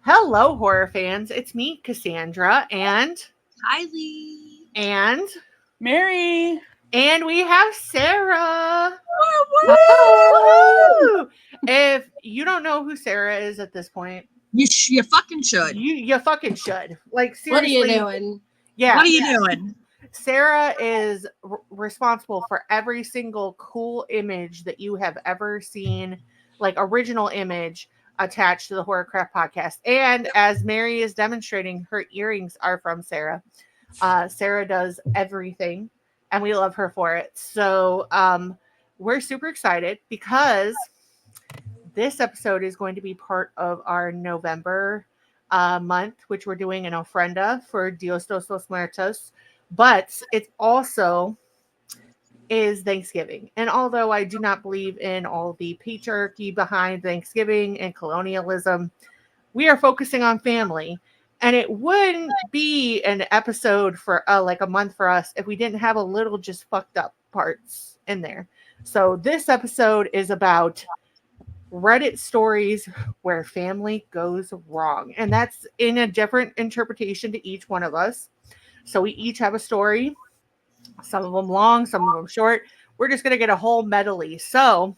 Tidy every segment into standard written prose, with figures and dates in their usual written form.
Hello, horror fans. It's me, Cassandra, and Kylee. and Mary. and we have Sarah. Woo! Woo! If you don't know who Sarah is at this point, You fucking should. you fucking should. Like What are seriously, you doing? yeah. What are you doing? Sarah is responsible for every single cool image that you have ever seen, like original image attached to the Horrorcraft podcast. And as Mary is demonstrating, her earrings are from Sarah. Sarah does everything, and we love her for it. So we're super excited because this episode is going to be part of our November month, which we're doing an ofrenda for Dios Dos Los Muertos. But it also is Thanksgiving. And although I do not believe in all the patriarchy behind Thanksgiving and colonialism, we are focusing on family. And it wouldn't be an episode for like a month for us if we didn't have a little just fucked up parts in there. So this episode is about Reddit stories where family goes wrong. And that's in a different interpretation to each one of us. So we each have a story, some of them long, some of them short. We're just going to get a whole medley. So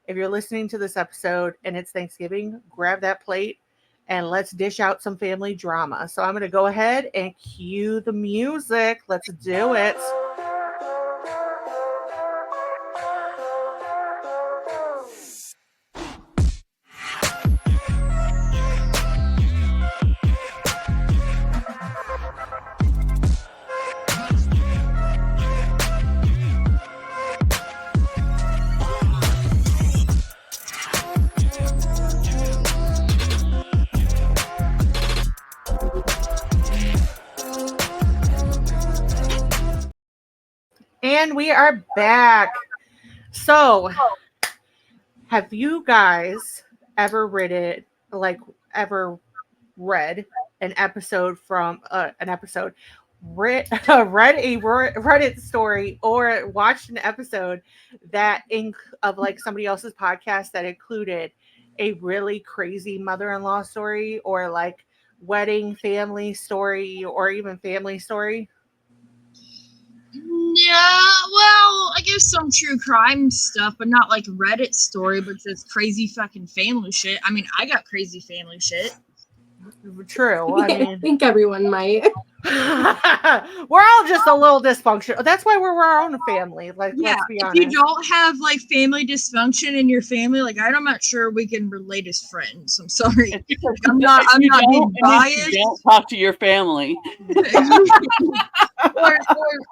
if you're listening to this episode and it's Thanksgiving, grab that plate and let's dish out some family drama. So I'm going to go ahead and cue the music. Let's do it. And we are back. So, have you guys ever read an episode from read a Reddit story or watched an episode of like somebody else's podcast that included a really crazy mother-in-law story or like wedding family story or even family story? Yeah, well, I guess some true crime stuff, but not like Reddit story, but just crazy fucking family shit. I mean, I got crazy family shit. True. I mean, I think everyone might. we're all just a little dysfunctional. That's why we're our own family. Like, Yeah, let's be if honest. you don't have like family dysfunction in your family, like I'm not sure we can relate as friends. I'm sorry. I'm not being biased. You don't talk to your family.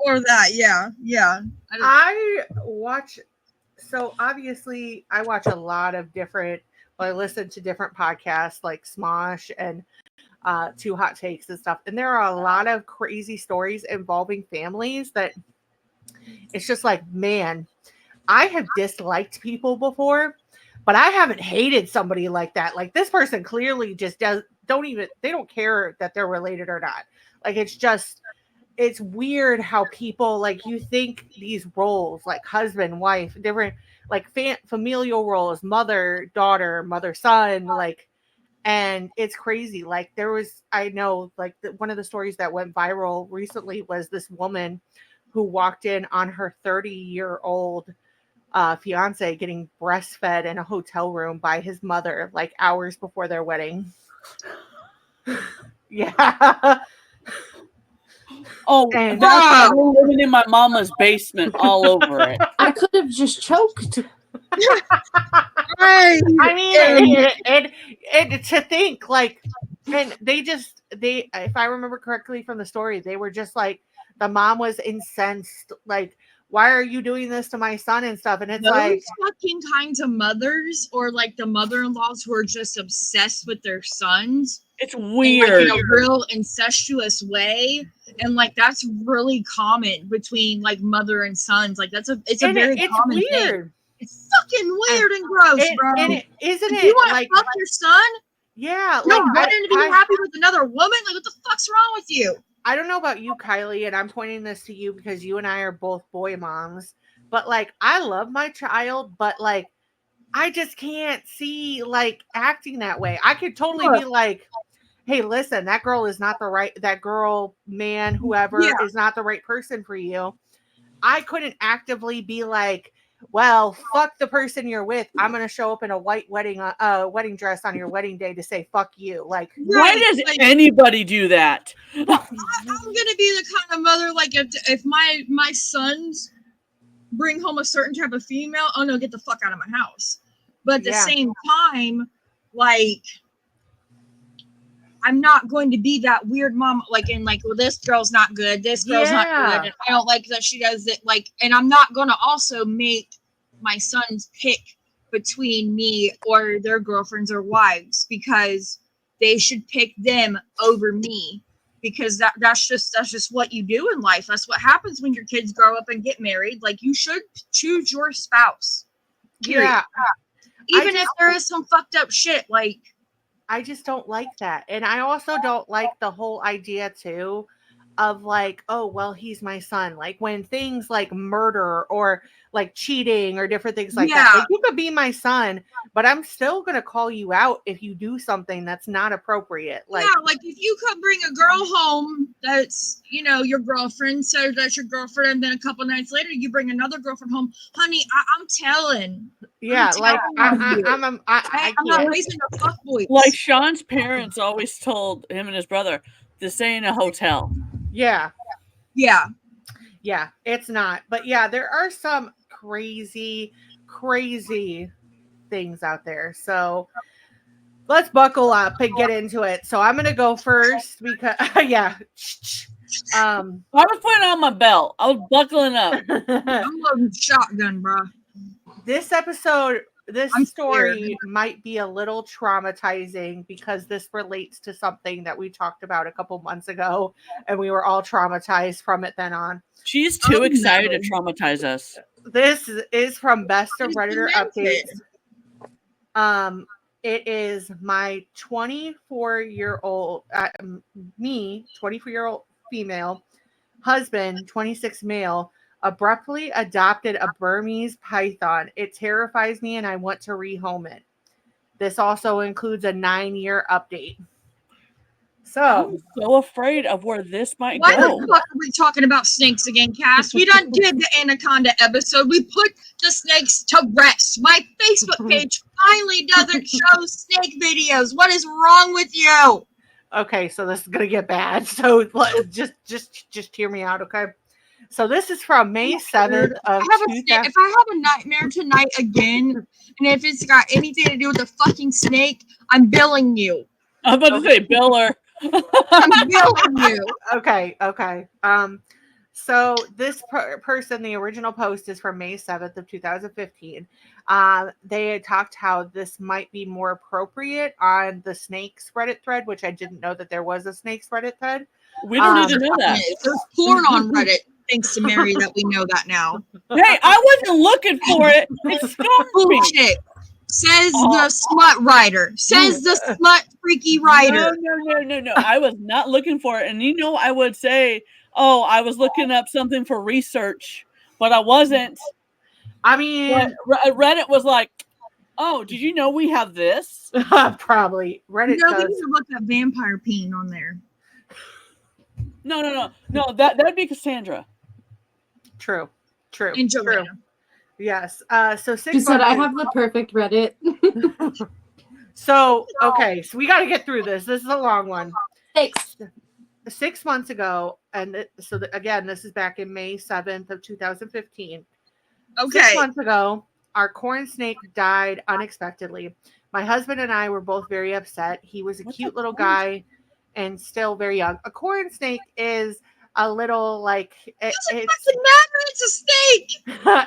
or that, yeah. I watch. So obviously, I watch a lot of different. Well, I listen to different podcasts like Smosh and Two Hot Takes and stuff. And there are a lot of crazy stories involving families that it's just like, man, I have disliked people before, but I haven't hated somebody like that. Like this person clearly just they don't care that they're related or not. Like it's weird how people like you think these roles like husband, wife, different like familial roles, mother, daughter, mother, son, like, and it's crazy. Like I know like one of the stories that went viral recently was this woman who walked in on her 30-year-old fiance getting breastfed in a hotel room by his mother like hours before their wedding. Yeah. Oh, And I've been living in my mama's basement all over it. I could have just choked. I mean, and to think like, and they if I remember correctly from the story, they were just like, the mom was incensed, like, why are you doing this to my son and stuff? And it's those like fucking kinds of mothers, or like the mother-in-laws who are just obsessed with their sons. It's weird. In like a real incestuous way. And like that's really common between like mother and sons. Like it's a very common weird. Thing. It's fucking weird and gross, bro. And isn't if it you want like to fuck your son? Yeah, no, like running to be happy with another woman. Like what the fuck's wrong with you? I don't know about you, Kylie, and I'm pointing this to you because you and I are both boy moms. But like, I love my child, but like, I just can't see like acting that way. I could totally be like, hey, listen, that girl, man, whoever is not the right person for you. I couldn't actively be like, well, fuck the person you're with. I'm going to show up in a white wedding dress on your wedding day to say, fuck you. Like, why does anybody do that? I'm going to be the kind of mother, like if my sons bring home a certain type of female, oh no, get the fuck out of my house. But at the same time, like, I'm not going to be that weird mom, like, well, this girl's not good, this girl's not good, and I don't like that she does it, like, and I'm not going to also make my sons pick between me or their girlfriends or wives, because they should pick them over me, because that's just what you do in life. That's what happens when your kids grow up and get married. Like, you should choose your spouse. Period. Yeah. Even if there is some fucked up shit, like, I just don't like that. And I also don't like the whole idea too of like, oh, well, he's my son. Like when things like murder or like cheating or different things like that. Like, you could be my son, but I'm still going to call you out if you do something that's not appropriate. Like, like if you could bring a girl home that's, your girlfriend, so that's your girlfriend, and then a couple nights later you bring another girlfriend home, honey, I'm telling. Yeah, like I'm not raising a fuckboy. Like Sean's parents always told him and his brother to stay in a hotel. Yeah. Yeah. Yeah, it's not. But yeah, there are some crazy things out there. So let's buckle up and get into it. So I'm gonna go first because I was putting on my belt. I was buckling up. I'm loading shotgun, bro. This story might be a little traumatizing because this relates to something that we talked about a couple months ago, and we were all traumatized from it then on. She's too excited to traumatize us. This is from Best of Redditor Updates. It is my 24-year-old, 24-year-old female husband, 26 male, abruptly adopted a Burmese python. It terrifies me and I want to rehome it. This also includes a 9-year update. So I'm so afraid of where this might go. Why go. the fuck are we talking about snakes again, Cass? We done did the anaconda episode. We put the snakes to rest. My Facebook page finally doesn't show snake videos. What is wrong with you? Okay, so this is gonna get bad. So just hear me out, okay? So this is from May 7th of 2000. If I have a nightmare tonight again, and if it's got anything to do with the fucking snake, I'm billing you. I'm about to say biller. I'm billing you. Okay. So this person, the original post is from May 7th of 2015. They had talked how this might be more appropriate on the snakes Reddit thread, which I didn't know that there was a snakes Reddit thread. We don't need to know that. There's porn on Reddit. Thanks to Mary that we know that now. Hey, I wasn't looking for it. It's bullshit. Says the smut writer. Says the smut freaky writer. No. I was not looking for it. And I would say, oh, I was looking up something for research, but I wasn't. I mean, Reddit was like, oh, did you know we have this? Probably. Reddit does. We need to look up vampire peen on there. No. That'd be Cassandra. True. And Joanna. Yes. So 6 She said, I have the perfect Reddit. So, okay. So we got to get through this. This is a long one. Thanks. 6 months ago. And again, this is back in May 7th of 2015. Okay. 6 months ago, our corn snake died unexpectedly. My husband and I were both very upset. He was a cute little guy and still very young. A corn snake is a little like it's a snake.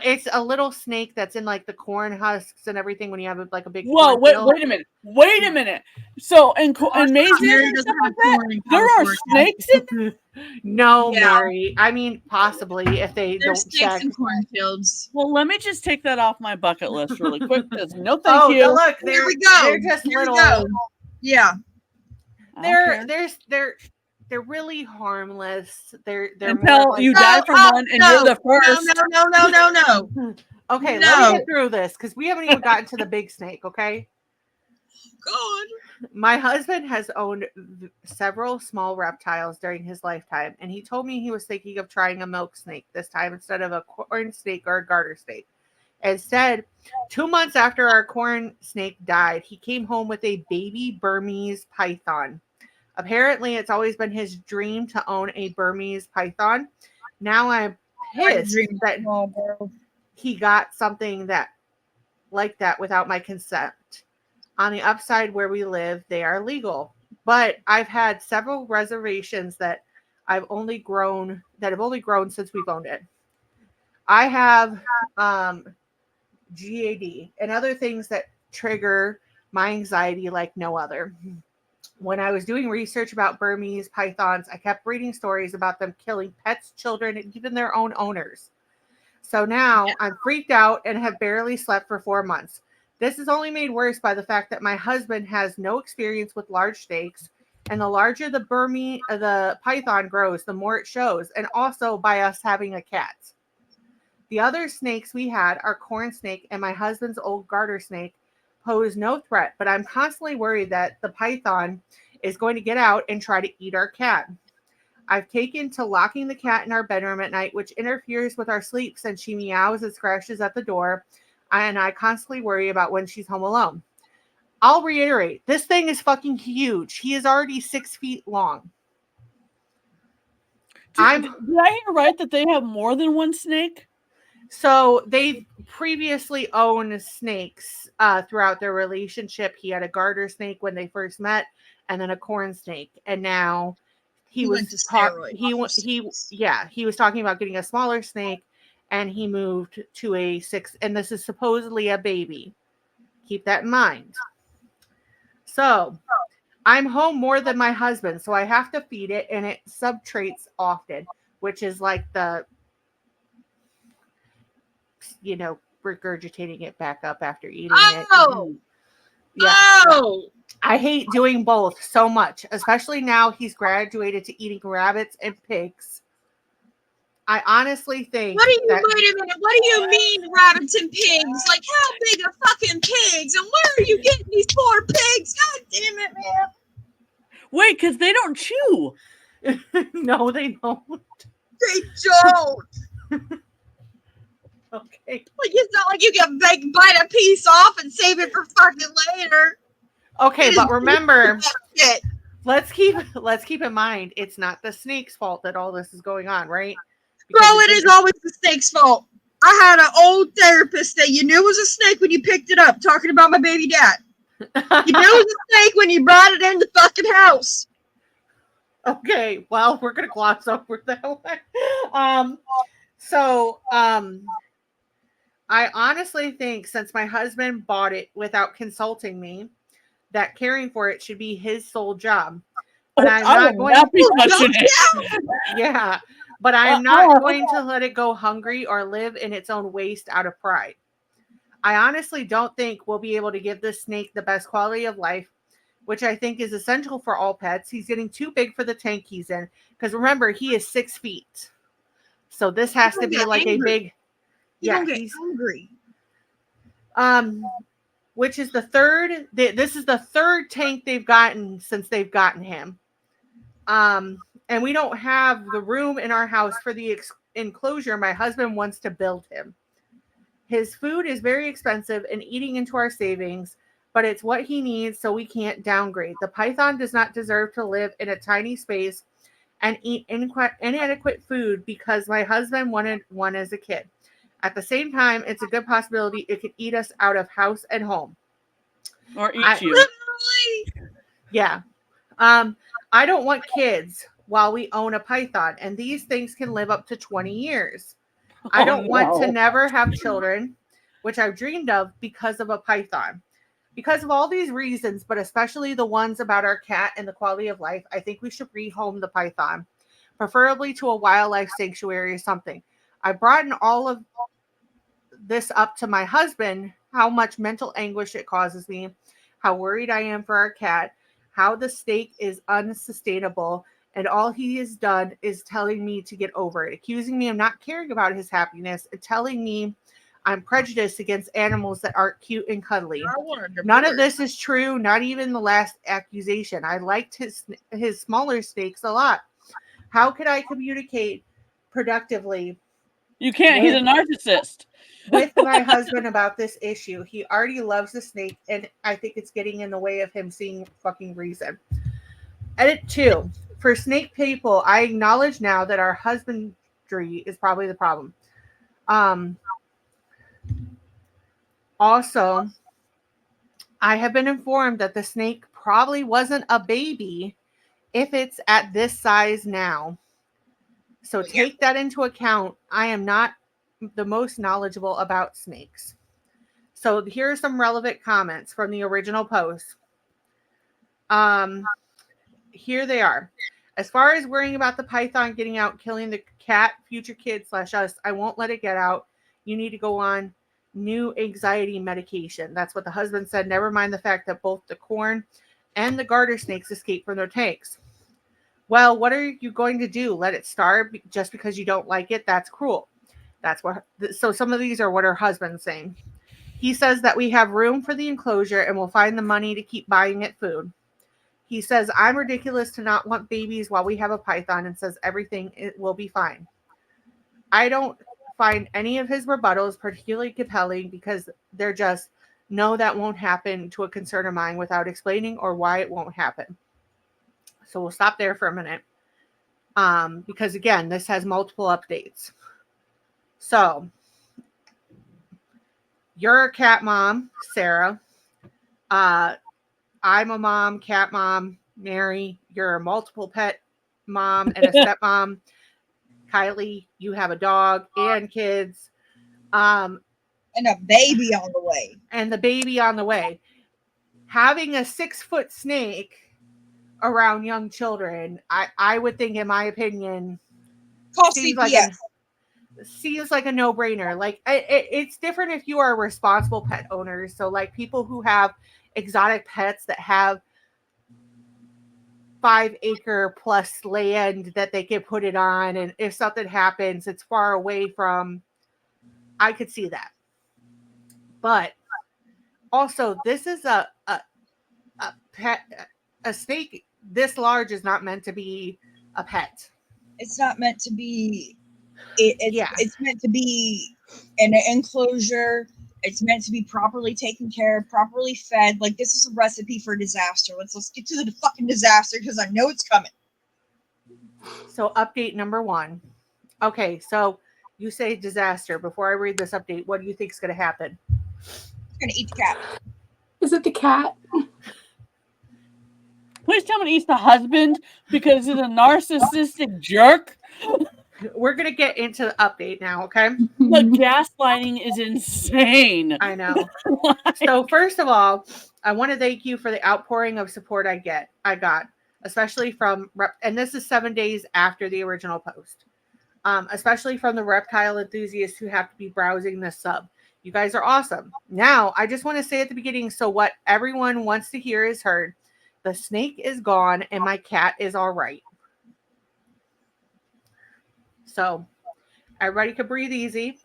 It's a little snake that's in like the corn husks and everything when you have like a big. Whoa! Wait a minute. So in Mason, there are snakes in there? No, Mary. I mean, possibly if they There's don't snakes check. in cornfields. Well, let me just take that off my bucket list really quick. No, thank you. Look, there we go. They're just Here little. we go. Yeah. They're really harmless. They're until you die from one and you're the first. No. Okay, No. let me get through this because we haven't even gotten to the big snake, okay? God. My husband has owned several small reptiles during his lifetime, and he told me he was thinking of trying a milk snake this time instead of a corn snake or a garter snake. Instead, 2 months after our corn snake died, he came home with a baby Burmese python. Apparently, it's always been his dream to own a Burmese python. Now I'm pissed that he got something that like that without my consent. On the upside where we live, they are legal. But I've had several reservations that have only grown since we've owned it. I have GAD and other things that trigger my anxiety like no other. When I was doing research about Burmese pythons, I kept reading stories about them killing pets, children, and even their own owners. So now I'm freaked out and have barely slept for 4 months. This is only made worse by the fact that my husband has no experience with large snakes, and the larger the python grows, the more it shows, and also by us having a cat. The other snakes we had, our corn snake and my husband's old garter snake, pose no threat, but I'm constantly worried that the python is going to get out and try to eat our cat. I've taken to locking the cat in our bedroom at night, which interferes with our sleep since she meows and scratches at the door, and I constantly worry about when she's home alone. I'll reiterate, this thing is fucking huge. He is already 6 feet long. Did I hear right that they have more than one snake? So they've previously owned snakes throughout their relationship. He had a garter snake when they first met, and then a corn snake, and now he was talking about getting a smaller snake, and he moved to a 6, and this is supposedly a baby. Keep that in mind. So I'm home more than my husband, so I have to feed it, and it subtrates often, which is like the, regurgitating it back up after eating it. Yeah. Oh! I hate doing both so much, especially now he's graduated to eating rabbits and pigs. I honestly think wait a minute. What do you mean rabbits and pigs? Like, how big are fucking pigs? And where are you getting these poor pigs? God damn it, man. Wait, because they don't chew. No, they don't. They don't. Okay. Like, it's not like you can bite a piece off and save it for fucking later. Okay, but remember, let's keep in mind, it's not the snake's fault that all this is going on, right? Bro, it is always the snake's fault. I had an old therapist that you knew was a snake when you picked it up, talking about my baby dad. You knew it was a snake when you brought it in the fucking house. Okay, well, we're gonna gloss over that one. I honestly think since my husband bought it without consulting me, that caring for it should be his sole job. But I'm not going to be touching it. Yeah, but I'm not going to let it go hungry or live in its own waste out of pride. I honestly don't think we'll be able to give this snake the best quality of life, which I think is essential for all pets. He's getting too big for the tank he's in, because remember, he is 6 feet. So this has to be like a big... Yeah, he's hungry. Which is the third. This is the third tank they've gotten since they've gotten him. And we don't have the room in our house for the enclosure my husband wants to build him. His food is very expensive and eating into our savings, but it's what he needs, so we can't downgrade. The python does not deserve to live in a tiny space and eat inadequate food because my husband wanted one as a kid. At the same time, it's a good possibility it could eat us out of house and home. Or eat you. Yeah. I don't want kids while we own a python, and these things can live up to 20 years. I don't want to never have children, which I've dreamed of because of a python. Because of all these reasons, but especially the ones about our cat and the quality of life, I think we should rehome the python, preferably to a wildlife sanctuary or something. I brought in all of this up to my husband, how much mental anguish it causes me, how worried I am for our cat, how the steak is unsustainable, and all he has done is telling me to get over it, accusing me of not caring about his happiness, and telling me I'm prejudiced against animals that aren't cute and cuddly. I wanted to None of bird. this is true, not even the last accusation. I liked his smaller snakes a lot. How could I communicate productively You can't. He's a narcissist. with my husband about this issue? He already loves the snake, and I think it's getting in the way of him seeing fucking reason. Edit 2. For snake people, I acknowledge now that our husbandry is probably the problem. Also, I have been informed that the snake probably wasn't a baby if it's at this size now. So take that into account. I am not the most knowledgeable about snakes. So here are some relevant comments from the original post. Here they are. As far as worrying about the python getting out, killing the cat, future kids / us, I won't let it get out. You need to go on new anxiety medication. That's what the husband said. Never mind the fact that both the corn and the garter snakes escaped from their tanks. Well, what are you going to do? Let it starve just because you don't like it? That's cruel. That's what. So some of these are what her husband's saying. He says that we have room for the enclosure and we'll find the money to keep buying it food. He says I'm ridiculous to not want babies while we have a python, and says everything will be fine. I don't find any of his rebuttals particularly compelling because they're just, no, that won't happen to a concern of mine, without explaining or why it won't happen. So we'll stop there for a minute. Because again, this has multiple updates. So you're a cat mom, Sarah. I'm a mom, cat mom, Mary. You're a multiple pet mom and a stepmom. Kylee, you have a dog and kids. And a baby on the way. And the baby on the way. Having a 6-foot snake around young children, I would think, in my opinion, seems like a no-brainer. Like it's different if you are a responsible pet owner. So like people who have exotic pets that have 5-acre plus land that they can put it on, and if something happens, it's far away from. I could see that, but also this is a pet. A snake this large is not meant to be a pet. It's not meant to be. It's meant to be in an enclosure. It's meant to be properly taken care of, properly fed. Like, this is a recipe for disaster. Let's get to the fucking disaster, because I know it's coming. So update number 1. Okay, so you say disaster. Before I read this update, what do you think is going to happen? It's going to eat the cat. Is it the cat? Please tell me it eats the husband because he's a narcissistic jerk. We're going to get into the update now, okay? The gaslighting is insane. I know. So first of all, I want to thank you for the outpouring of support I got, especially from, and this is 7 days after the original post, especially from the reptile enthusiasts who have to be browsing this sub. You guys are awesome. Now, I just want to say at the beginning, so what everyone wants to hear is heard. The snake is gone and my cat is all right. So everybody could breathe easy.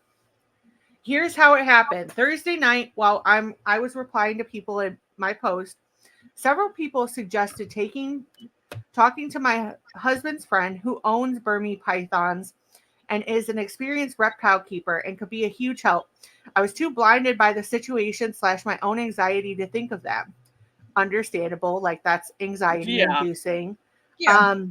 Here's how it happened. Thursday night, while I was replying to people in my post, several people suggested talking to my husband's friend who owns Burmese pythons and is an experienced reptile keeper and could be a huge help. I was too blinded by the situation / my own anxiety to think of that. Understandable, like that's anxiety inducing. Yeah.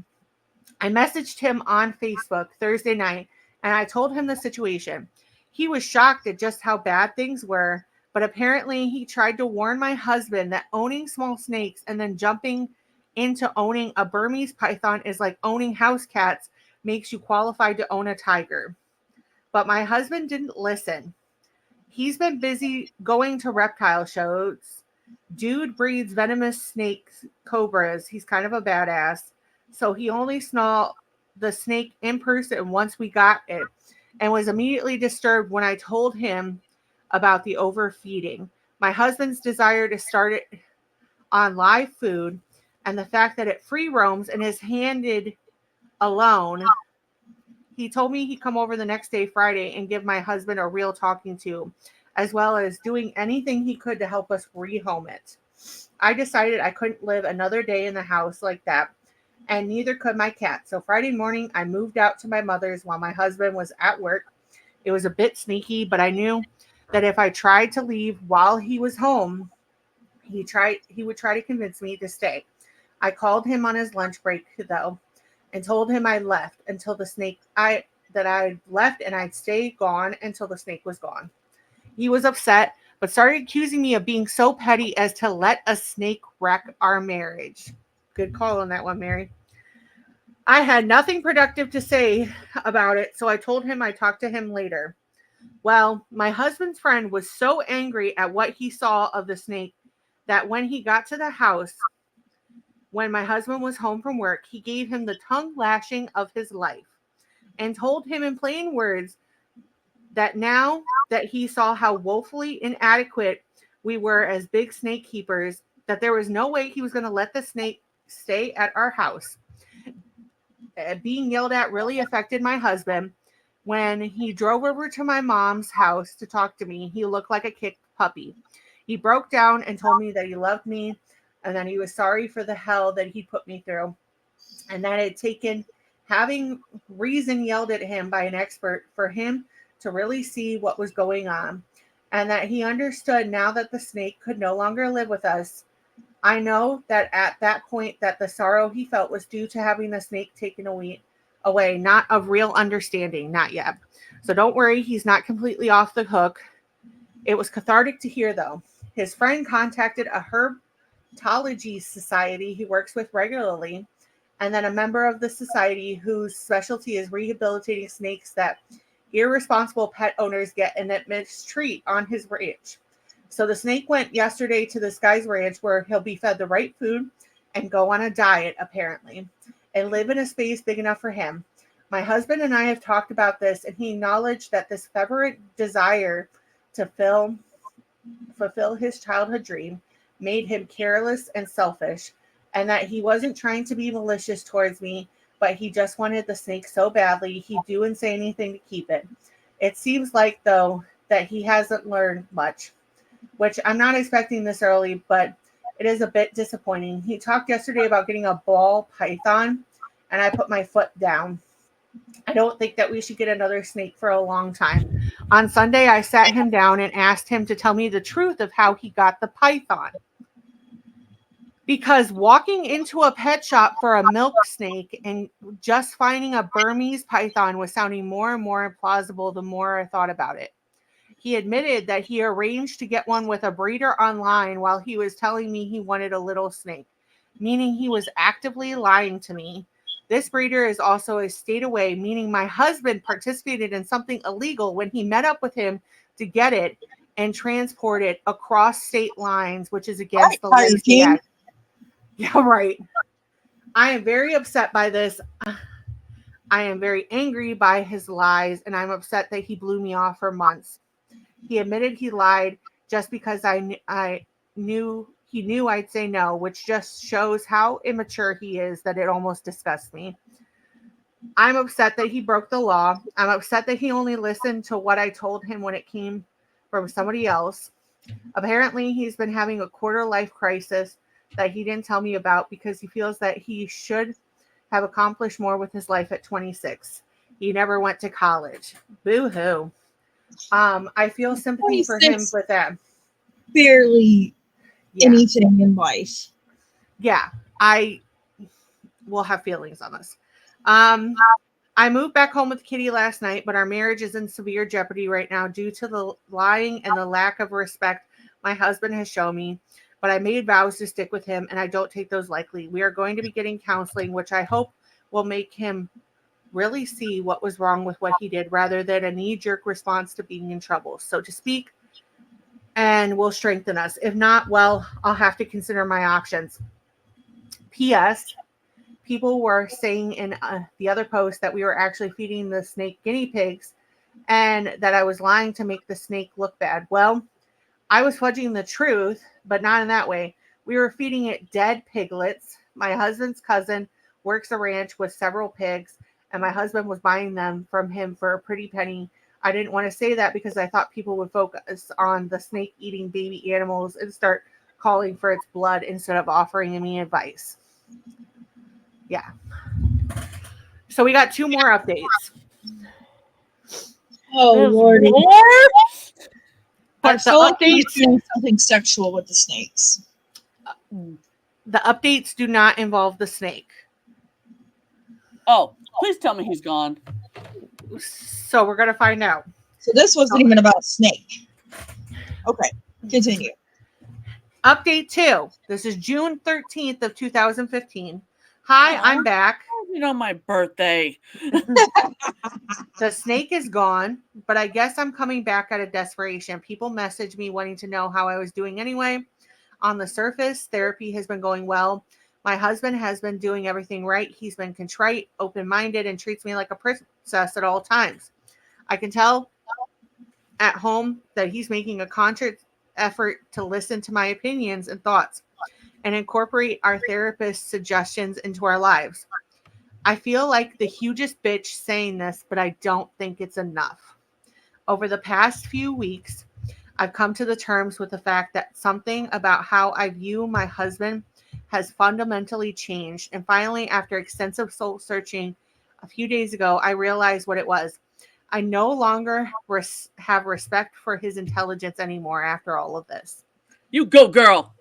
I messaged him on Facebook Thursday night and I told him the situation. He was shocked at just how bad things were, but apparently he tried to warn my husband that owning small snakes and then jumping into owning a Burmese python is like owning house cats makes you qualified to own a tiger. But my husband didn't listen. He's been busy going to reptile shows. Dude breeds venomous snakes, cobras. He's kind of a badass. So he only saw the snake in person once we got it and was immediately disturbed when I told him about the overfeeding. My husband's desire to start it on live food and the fact that it free roams and is handed alone He told me he'd come over the next day, Friday, and give my husband a real talking to, as well as doing anything he could to help us rehome it. I decided I couldn't live another day in the house like that, and neither could my cat. So Friday morning, I moved out to my mother's while my husband was at work. It was a bit sneaky, but I knew that if I tried to leave while he was home, he would try to convince me to stay. I called him on his lunch break though, and told him I left until the snake that I'd left and I'd stay gone until the snake was gone. He was upset, but started accusing me of being so petty as to let a snake wreck our marriage. Good call on that one, Mary. I had nothing productive to say about it, so I told him I'd talk to him later. Well, my husband's friend was so angry at what he saw of the snake that when he got to the house, when my husband was home from work, he gave him the tongue lashing of his life and told him in plain words that now that he saw how woefully inadequate we were as big snake keepers, that there was no way he was going to let the snake stay at our house. Being yelled at really affected my husband. When he drove over to my mom's house to talk to me, he looked like a kicked puppy. He broke down and told me that he loved me and that he was sorry for the hell that he put me through, and that it had taken having reason yelled at him by an expert for him to really see what was going on, and that he understood now that the snake could no longer live with us. I know that at that point that the sorrow he felt was due to having the snake taken away, not of real understanding, not yet. So don't worry, he's not completely off the hook. It was cathartic to hear, though. His friend contacted a herpetology society he works with regularly, and then a member of the society whose specialty is rehabilitating snakes that irresponsible pet owners get and that mistreat on his ranch. So the snake went yesterday to this guy's ranch where he'll be fed the right food and go on a diet, apparently, and live in a space big enough for him. My husband and I have talked about this, and he acknowledged that this fervent desire to fulfill his childhood dream made him careless and selfish, and that he wasn't trying to be malicious towards me, but he just wanted the snake so badly he'd do and say anything to keep it. It seems like, though, that he hasn't learned much, which I'm not expecting this early, but it is a bit disappointing. He talked yesterday about getting a ball python, and I put my foot down. I don't think that we should get another snake for a long time. On Sunday, I sat him down and asked him to tell me the truth of how he got the python. Because walking into a pet shop for a milk snake and just finding a Burmese python was sounding more and more implausible the more I thought about it. He admitted that he arranged to get one with a breeder online while he was telling me he wanted a little snake, meaning he was actively lying to me. This breeder is also a state away, meaning my husband participated in something illegal when he met up with him to get it and transport it across state lines, which is against the Lacey Act. Yeah, right. I am very upset by this. I am very angry by his lies, and I'm upset that he blew me off for months. He admitted he lied just because I knew he knew I'd say no, which just shows how immature he is that it almost disgusts me. I'm upset that he broke the law. I'm upset that he only listened to what I told him when it came from somebody else. Apparently, he's been having a quarter life crisis that he didn't tell me about because he feels that he should have accomplished more with his life at 26. He never went to college. Boo-hoo. I feel sympathy for him with that. Barely anything in life. Yeah, I will have feelings on this. I moved back home with Kitty last night, but our marriage is in severe jeopardy right now due to the lying and the lack of respect my husband has shown me. But I made vows to stick with him, and I don't take those lightly. We are going to be getting counseling, which I hope will make him really see what was wrong with what he did rather than a knee-jerk response to being in trouble, so to speak, and will strengthen us. If not, well, I'll have to consider my options. P.S. People were saying in the other post that we were actually feeding the snake guinea pigs and that I was lying to make the snake look bad. Well, I was fudging the truth, but not in that way. We were feeding it dead piglets. My husband's cousin works a ranch with several pigs, and my husband was buying them from him for a pretty penny. I didn't want to say that because I thought people would focus on the snake eating baby animals and start calling for its blood instead of offering me advice. Yeah. So we got 2 more updates. Oh, Lordy. But I feel like he's doing something sexual with the snakes. The updates do not involve the snake. Oh, please tell me he's gone. So we're going to find out. So this wasn't even about a snake. Okay, continue. Update 2. This is June 13th of 2015. Hi, I'm back. On my birthday. The snake is gone, but I guess I'm coming back out of desperation. People message me wanting to know how I was doing anyway. On the surface, therapy has been going well. My husband has been doing everything right. He's been contrite, open-minded, and treats me like a princess at all times. I can tell at home that he's making a conscious effort to listen to my opinions and thoughts and incorporate our therapist's suggestions into our lives. I feel like the hugest bitch saying this, but I don't think it's enough. Over the past few weeks, I've come to the terms with the fact that something about how I view my husband has fundamentally changed. And finally, after extensive soul searching a few days ago, I realized what it was. I no longer have respect for his intelligence anymore after all of this. You go, girl.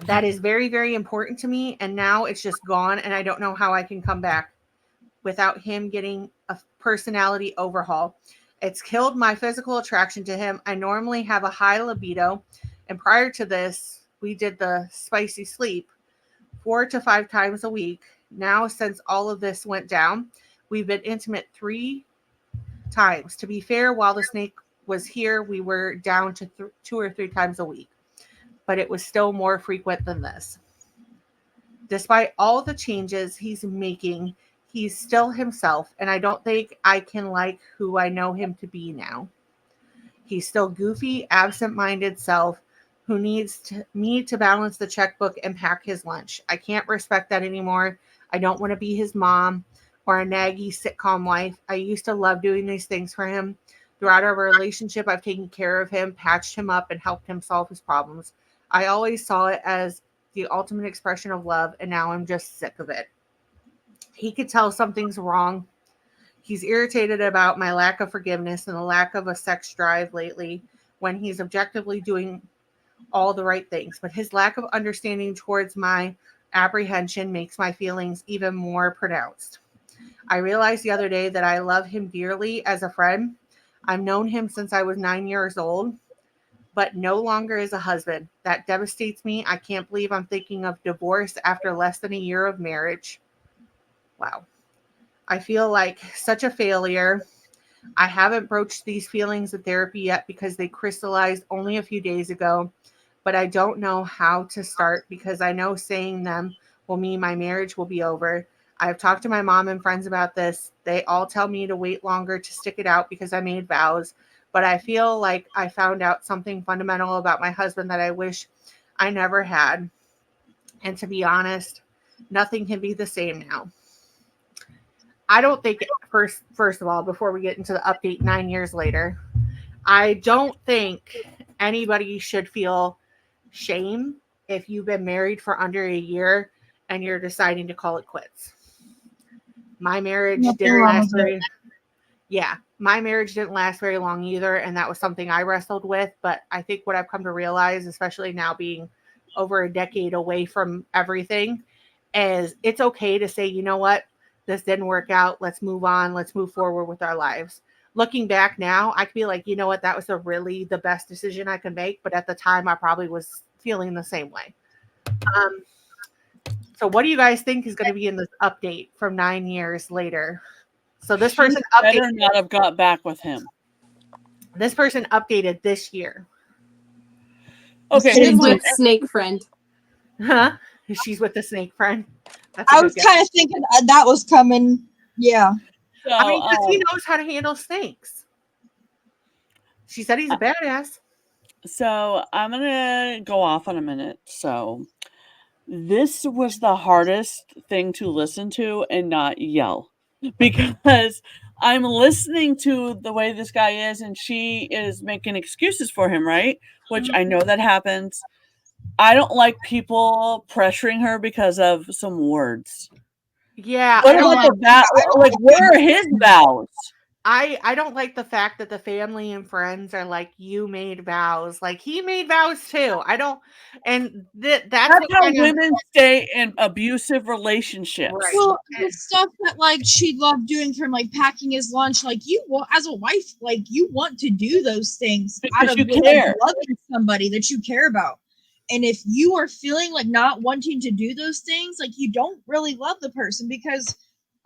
That is very, very important to me. And now it's just gone. And I don't know how I can come back without him getting a personality overhaul. It's killed my physical attraction to him. I normally have a high libido. And prior to this, we did the spicy sleep 4 to 5 times a week. Now, since all of this went down, we've been intimate 3 times. To be fair, while the snake was here, we were down to 2 or 3 times a week. But it was still more frequent than this. Despite all the changes he's making, he's still himself, and I don't think I can like who I know him to be now. He's still goofy, absent-minded self who needs me to balance the checkbook and pack his lunch. I can't respect that anymore. I don't want to be his mom or a naggy sitcom wife. I used to love doing these things for him. Throughout our relationship, I've taken care of him, patched him up, and helped him solve his problems. I always saw it as the ultimate expression of love, and now I'm just sick of it. He could tell something's wrong. He's irritated about my lack of forgiveness and the lack of a sex drive lately when he's objectively doing all the right things. But his lack of understanding towards my apprehension makes my feelings even more pronounced. I realized the other day that I love him dearly as a friend. I've known him since I was 9 years old, but no longer as a husband. That devastates me. I can't believe I'm thinking of divorce after less than a year of marriage. Wow. I feel like such a failure. I haven't broached these feelings in therapy yet because they crystallized only a few days ago, but I don't know how to start because I know saying them will mean my marriage will be over. I've talked to my mom and friends about this. They all tell me to wait longer to stick it out because I made vows, but I feel like I found out something fundamental about my husband that I wish I never had. And to be honest, nothing can be the same now. I don't think, first of all, before we get into the update 9 years later, I don't think anybody should feel shame if you've been married for under a year and you're deciding to call it quits. My marriage didn't last my marriage didn't last very long either, and that was something I wrestled with. But I think what I've come to realize, especially now being over a decade away from everything, is it's okay to say, you know what, this didn't work out. Let's move on. Let's move forward with our lives. Looking back now, I could be like, you know what, that was really the best decision I could make. But at the time, I probably was feeling the same way. So what do you guys think is going to be in this update from 9 years later? So this person better not have got back with him. This person updated this year. Okay, she's with snake friend. Huh? She's with the snake friend. I was kind of thinking that was coming. Yeah. So, I mean, because he knows how to handle snakes. She said he's a badass. So I'm gonna go off on a minute. So this was the hardest thing to listen to and not yell. because I'm listening to the way this guy is, and she is making excuses for him, right? Which I know that happens. I don't like people pressuring her because of some words. Yeah, What about the vow? Like, where are his vows? I don't like the fact that the family and friends are like, you made vows. Like, he made vows too. I don't, and that's That's how kind of women stay in abusive relationships. right. Well, the stuff that like she loved doing from like packing his lunch, like you want as a wife, like you want to do those things Because out you of like, care. loving somebody that you care about. And if you are feeling like not wanting to do those things, like you don't really love the person because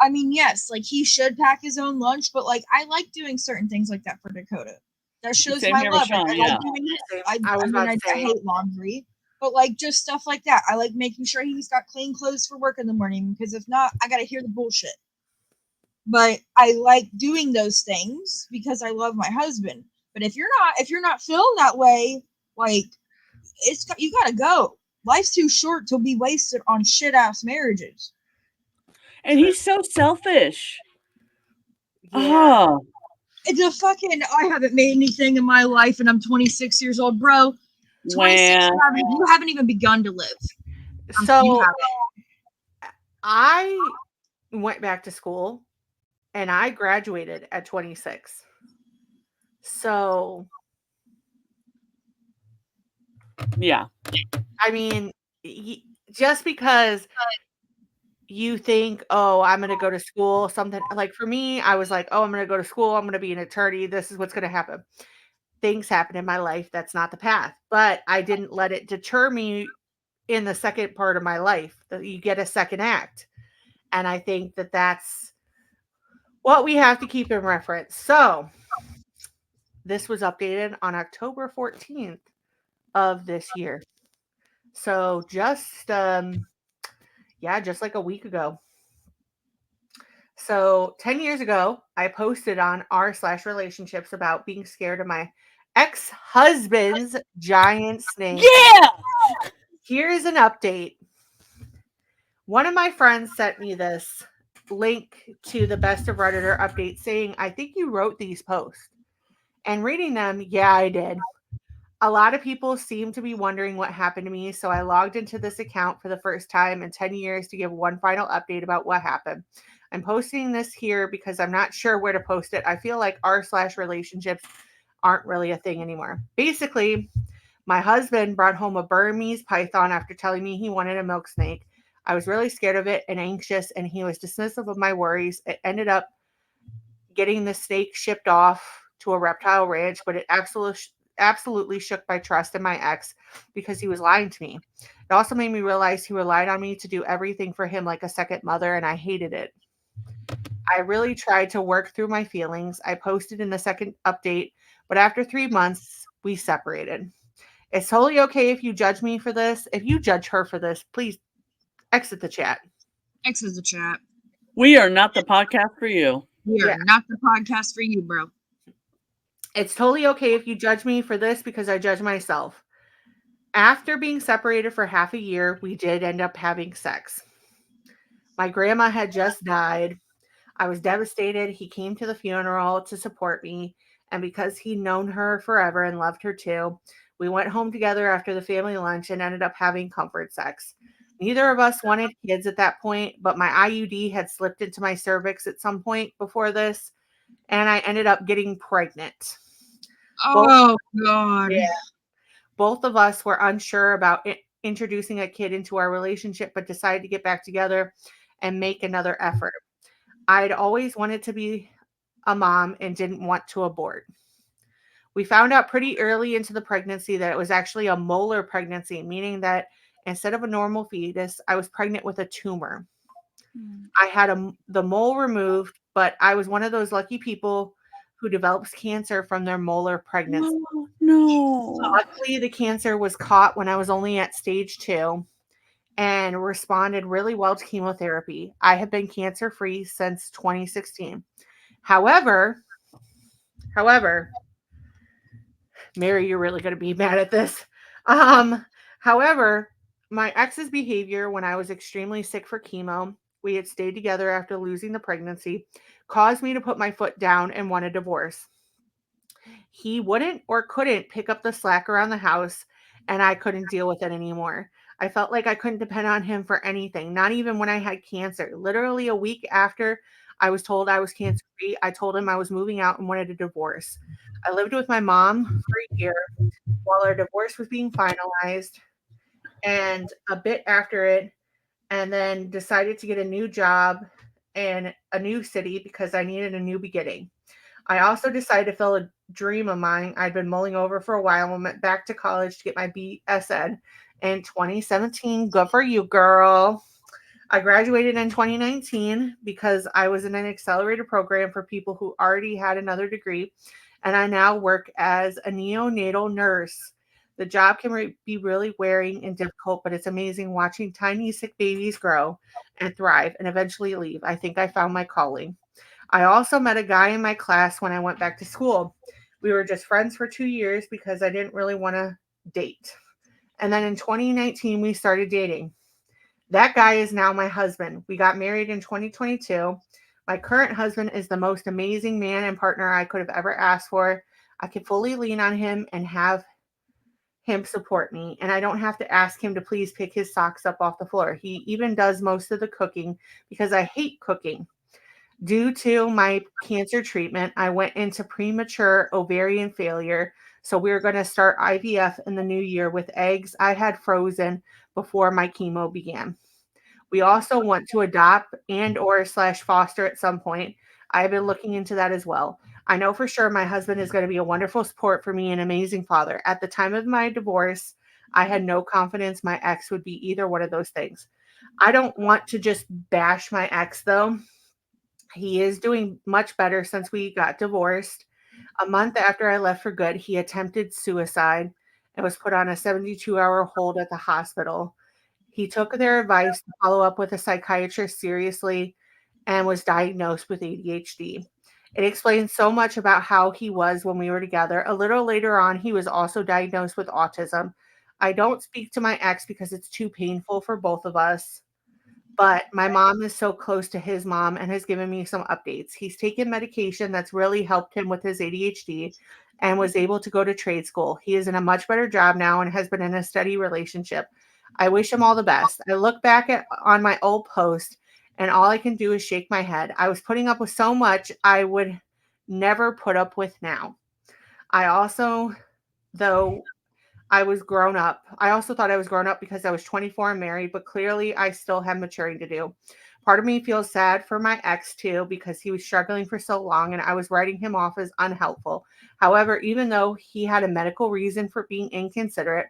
I mean, yes, like he should pack his own lunch, but like I like doing certain things like that for Dakota. That shows Same my here with love. Sean, I yeah. like doing it. I was about to I say. hate laundry, but like just stuff like that. I like making sure he's got clean clothes for work in the morning because if not, I gotta hear the bullshit. But I like doing those things because I love my husband. But if you're not feeling that way, like you gotta go. Life's too short to be wasted on shit ass marriages. And he's so selfish. Yeah. Oh, It's a fucking I haven't made anything in my life and I'm 26 years old, bro. 26 you haven't even begun to live. You So haven't. I went back to school and I graduated at 26. So yeah. I mean, just because you think, oh, I'm going to go to school, something like for me, I was like, oh, I'm going to go to school. I'm going to be an attorney. This is what's going to happen. Things happen in my life. That's not the path. But I didn't let it deter me in the second part of my life. That you get a second act. And I think that that's what we have to keep in reference. So this was updated on October 14th of this year. So just just like a week ago. So 10 years ago, I posted on r/relationships about being scared of my ex-husband's giant snake. Yeah. Here's an update. One of my friends sent me this link to the Best of Redditor update saying, I think you wrote these posts. And reading them, yeah, I did. A lot of people seem to be wondering what happened to me, so I logged into this account for the first time in 10 years to give one final update about what happened. I'm posting this here because I'm not sure where to post it. I feel like r/relationships aren't really a thing anymore. Basically, my husband brought home a Burmese python after telling me he wanted a milk snake. I was really scared of it and anxious, and he was dismissive of my worries. It ended up getting the snake shipped off to a reptile ranch, but it absolutely shook my trust in my ex because he was lying to me. It also made me realize he relied on me to do everything for him like a second mother, and I hated it. I really tried to work through my feelings. I posted in the second update, but after 3 months, we separated. It's totally okay if you judge me for this. If you judge her for this, please exit the chat. Exit the chat. We are not the podcast for you. We are not the podcast for you, bro. It's totally okay if you judge me for this because I judge myself. After being separated for half a year, we did end up having sex. My grandma had just died. I was devastated. He came to the funeral to support me, and because he'd known her forever and loved her too, we went home together after the family lunch and ended up having comfort sex. Neither of us wanted kids at that point, but my IUD had slipped into my cervix at some point before this, and I ended up getting pregnant. Oh, God. Yeah. Both of us were unsure about introducing a kid into our relationship, but decided to get back together and make another effort. I'd always wanted to be a mom and didn't want to abort. We found out pretty early into the pregnancy that it was actually a molar pregnancy, meaning that instead of a normal fetus, I was pregnant with a tumor. I had the mole removed, but I was one of those lucky people who develops cancer from their molar pregnancy. No. Luckily, the cancer was caught when I was only at stage 2 and responded really well to chemotherapy. I have been cancer-free since 2016. However, Mary, you're really going to be mad at this. However, my ex's behavior when I was extremely sick for chemo we had stayed together after losing the pregnancy, caused me to put my foot down and want a divorce. He wouldn't or couldn't pick up the slack around the house, and I couldn't deal with it anymore. I felt like I couldn't depend on him for anything, not even when I had cancer. Literally a week after I was told I was cancer free, I told him I was moving out and wanted a divorce. I lived with my mom for a year while our divorce was being finalized, and a bit after it, and then decided to get a new job in a new city because I needed a new beginning. I also decided to fill a dream of mine I'd been mulling over for a while and went back to college to get my BSN in 2017. Good for you, girl. I graduated in 2019 because I was in an accelerated program for people who already had another degree, and I now work as a neonatal nurse. The job can be really wearing and difficult, but it's amazing watching tiny sick babies grow and thrive and eventually leave. I think I found my calling. I also met a guy in my class when I went back to school. We were just friends for 2 years because I didn't really want to date. And then in 2019, we started dating. That guy is now my husband. We got married in 2022. My current husband is the most amazing man and partner I could have ever asked for. I can fully lean on him and have him support me, and I don't have to ask him to please pick his socks up off the floor. He even does most of the cooking because I hate cooking. Due to my cancer treatment, I went into premature ovarian failure, so we're going to start IVF in the new year with eggs I had frozen before my chemo began. We also want to adopt and or / foster at some point. I've been looking into that as well. I know for sure my husband is going to be a wonderful support for me and amazing father. At the time of my divorce, I had no confidence my ex would be either one of those things. I don't want to just bash my ex, though. He is doing much better since we got divorced. A month after I left for good, he attempted suicide and was put on a 72-hour hold at the hospital. He took their advice to follow up with a psychiatrist seriously and was diagnosed with ADHD. It explains so much about how he was when we were together. A little later on, he was also diagnosed with autism. I don't speak to my ex because it's too painful for both of us, but my mom is so close to his mom and has given me some updates. He's taken medication that's really helped him with his ADHD and was able to go to trade school. He is in a much better job now and has been in a steady relationship. I wish him all the best. I look back on my old post and all I can do is shake my head. I was putting up with so much I would never put up with now. I also, though I was grown up, I also thought I was grown up because I was 24 and married, but clearly I still have maturing to do. Part of me feels sad for my ex too because he was struggling for so long and I was writing him off as unhelpful. However, even though he had a medical reason for being inconsiderate,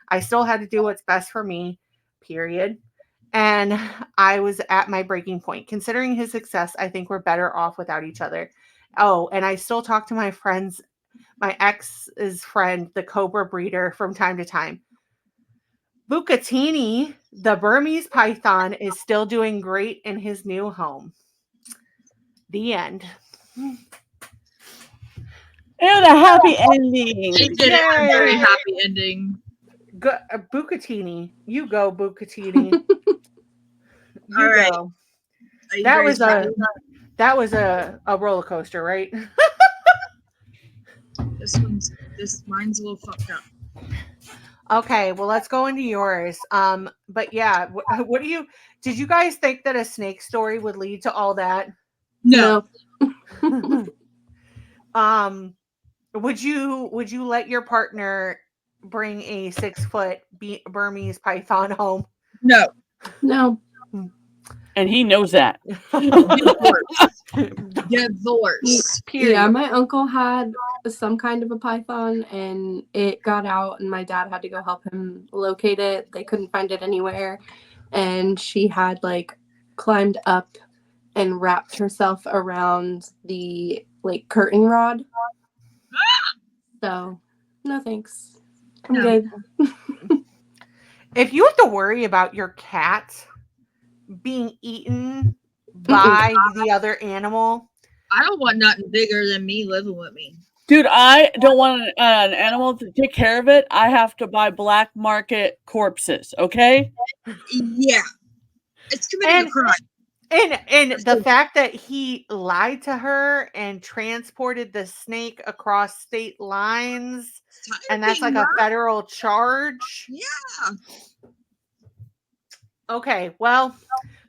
I still had to do what's best for me, period. And I was at my breaking point. Considering his success, I think we're better off without each other. Oh, and I still talk to my friends, my ex's friend, the Cobra breeder, from time to time. Bucatini, the Burmese python, is still doing great in his new home. The end. And a happy ending. They did it a very happy ending. Bucatini. You go, Bucatini. All right. Go. That was a roller coaster, right? Mine's a little fucked up. Okay, well, let's go into yours. But yeah, did you guys think that a snake story would lead to all that? No. Would you let your partner bring a 6-foot Burmese python home? No. And he knows that. Divorce. Yeah, my uncle had some kind of a python and it got out and my dad had to go help him locate it. They couldn't find it anywhere. And she had climbed up and wrapped herself around the curtain rod. So no thanks. I'm good. If you have to worry about your cat being eaten by the other animal, I don't want nothing bigger than me living with me. Dude, I don't want an animal to take care of it. I have to buy black market corpses, okay? Yeah. It's committing a crime. And the fact that he lied to her and transported the snake across state lines, and that's like a federal charge. Yeah. Okay, well,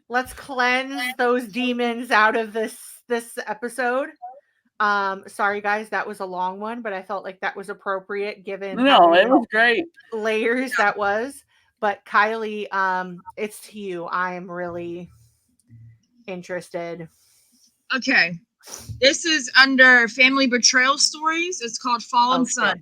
let's cleanse those demons out of this episode. Sorry guys, that was a long one, but I felt like that was appropriate given how No, it many was great. layers that was. But Kylee, it's to you. I am really interested. Okay. This is under family betrayal stories. It's called Fallen Sun.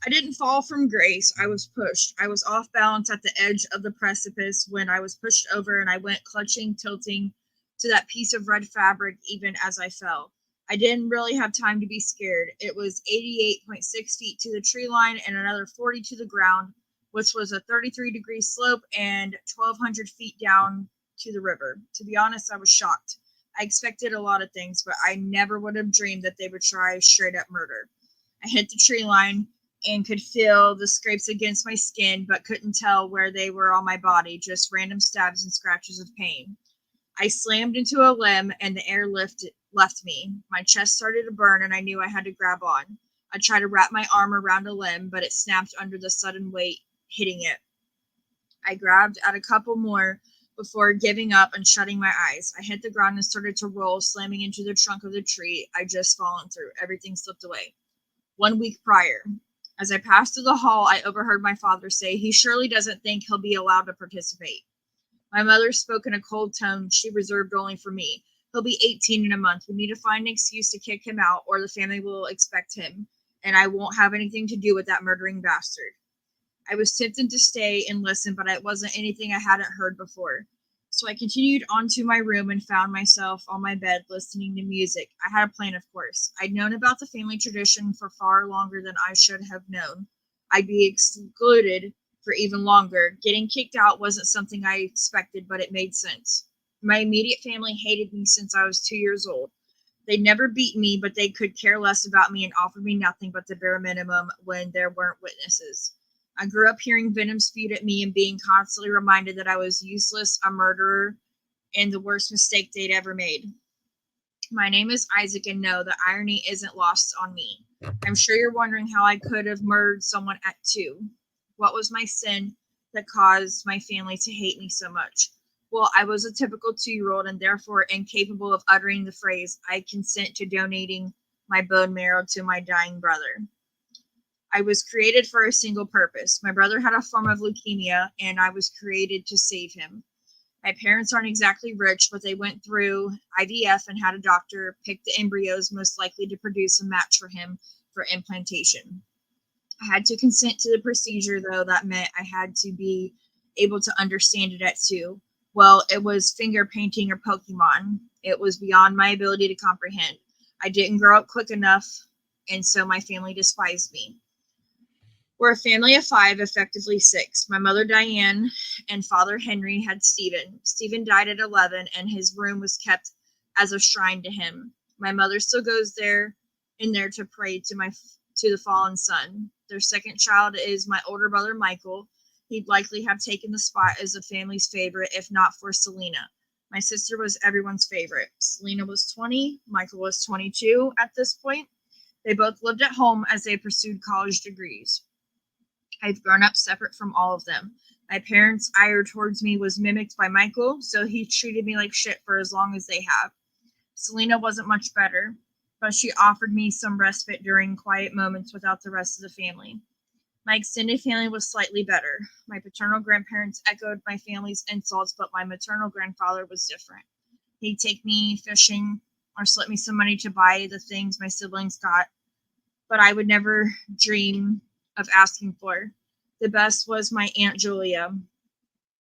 I didn't fall from grace. I was pushed. I was off balance at the edge of the precipice when I was pushed over, and I went clutching, tilting to that piece of red fabric even as I fell. I didn't really have time to be scared. It was 88.6 feet to the tree line and another 40 to the ground, which was a 33-degree slope and 1,200 feet down to the river. To be honest, I was shocked. I expected a lot of things, but I never would have dreamed that they would try straight up murder. I hit the tree line and could feel the scrapes against my skin, but couldn't tell where they were on my body, just random stabs and scratches of pain. I slammed into a limb and the air left me. My chest started to burn and I knew I had to grab on. I tried to wrap my arm around a limb, but it snapped under the sudden weight hitting it. I grabbed at a couple more before giving up and shutting my eyes. I hit the ground and started to roll, slamming into the trunk of the tree I'd just fallen through. Everything slipped away. 1 week prior, as I passed through the hall, I overheard my father say he surely doesn't think he'll be allowed to participate. My mother spoke in a cold tone she reserved only for me. He'll be 18 in a month. We need to find an excuse to kick him out, or the family will expect him, and I won't have anything to do with that murdering bastard. I was tempted to stay and listen, but it wasn't anything I hadn't heard before. So I continued on to my room and found myself on my bed listening to music. I had a plan, of course. I'd known about the family tradition for far longer than I should have known. I'd be excluded for even longer. Getting kicked out wasn't something I expected, but it made sense. My immediate family hated me since I was 2 years old. They'd never beaten me, but they could care less about me and offered me nothing but the bare minimum when there weren't witnesses. I grew up hearing Venom spewed at me and being constantly reminded that I was useless, a murderer, and the worst mistake they'd ever made. My name is Isaac, and no, the irony isn't lost on me. I'm sure you're wondering how I could have murdered someone at 2. What was my sin that caused my family to hate me so much? Well, I was a typical 2-year-old and therefore incapable of uttering the phrase, I consent to donating my bone marrow to my dying brother. I was created for a single purpose. My brother had a form of leukemia, and I was created to save him. My parents aren't exactly rich, but they went through IVF and had a doctor pick the embryos most likely to produce a match for him for implantation. I had to consent to the procedure, though. That meant I had to be able to understand it at 2. Well, it was finger painting or Pokemon. It was beyond my ability to comprehend. I didn't grow up quick enough, and so my family despised me. We're a family of 5, effectively 6. My mother, Diane, and father, Henry, had Stephen. Stephen died at 11, and his room was kept as a shrine to him. My mother still goes in there to pray to the fallen son. Their second child is my older brother, Michael. He'd likely have taken the spot as the family's favorite, if not for Selena. My sister was everyone's favorite. Selena was 20. Michael was 22 at this point. They both lived at home as they pursued college degrees. I've grown up separate from all of them. My parents' ire towards me was mimicked by Michael, so he treated me like shit for as long as they have. Selena wasn't much better, but she offered me some respite during quiet moments without the rest of the family. My extended family was slightly better. My paternal grandparents echoed my family's insults, but my maternal grandfather was different. He'd take me fishing or slip me some money to buy the things my siblings got, but I would never dream of asking for. The best was my Aunt Julia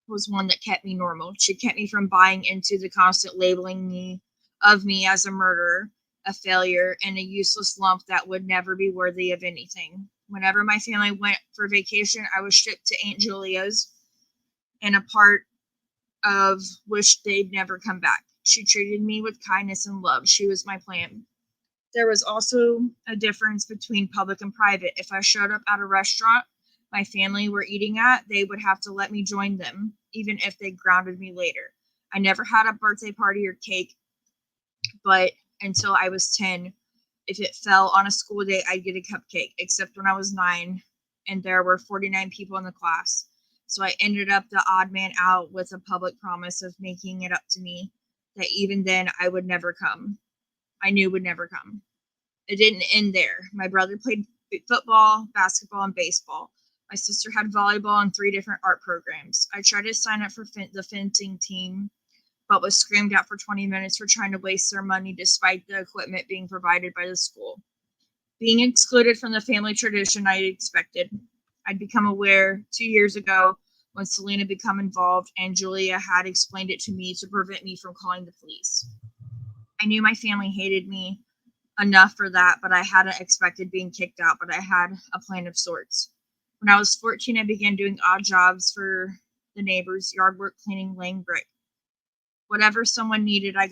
was one that kept me normal. She kept me from buying into the constant labeling of me as a murderer, a failure, and a useless lump that would never be worthy of anything. Whenever my family went for vacation, I was shipped to Aunt Julia's, and a part of which they'd never come back. She treated me with kindness and love. She was my plan. There was also a difference between public and private. If I showed up at a restaurant my family were eating at, they would have to let me join them, even if they grounded me later. I never had a birthday party or cake, but until I was 10, if it fell on a school day, I'd get a cupcake, except when I was 9 and there were 49 people in the class. So I ended up the odd man out with a public promise of making it up to me that even then I would never come. I knew would never come. It didn't end there. My brother played football, basketball, and baseball. My sister had volleyball and 3 different art programs. I tried to sign up for the fencing team, but was screamed at for 20 minutes for trying to waste their money despite the equipment being provided by the school. Being excluded from the family tradition I expected. I'd become aware 2 years ago when Selena became involved and Julia had explained it to me to prevent me from calling the police. I knew my family hated me enough for that, but I hadn't expected being kicked out, but I had a plan of sorts. When I was 14, I began doing odd jobs for the neighbors, yard work, cleaning, laying brick. Whenever someone needed, I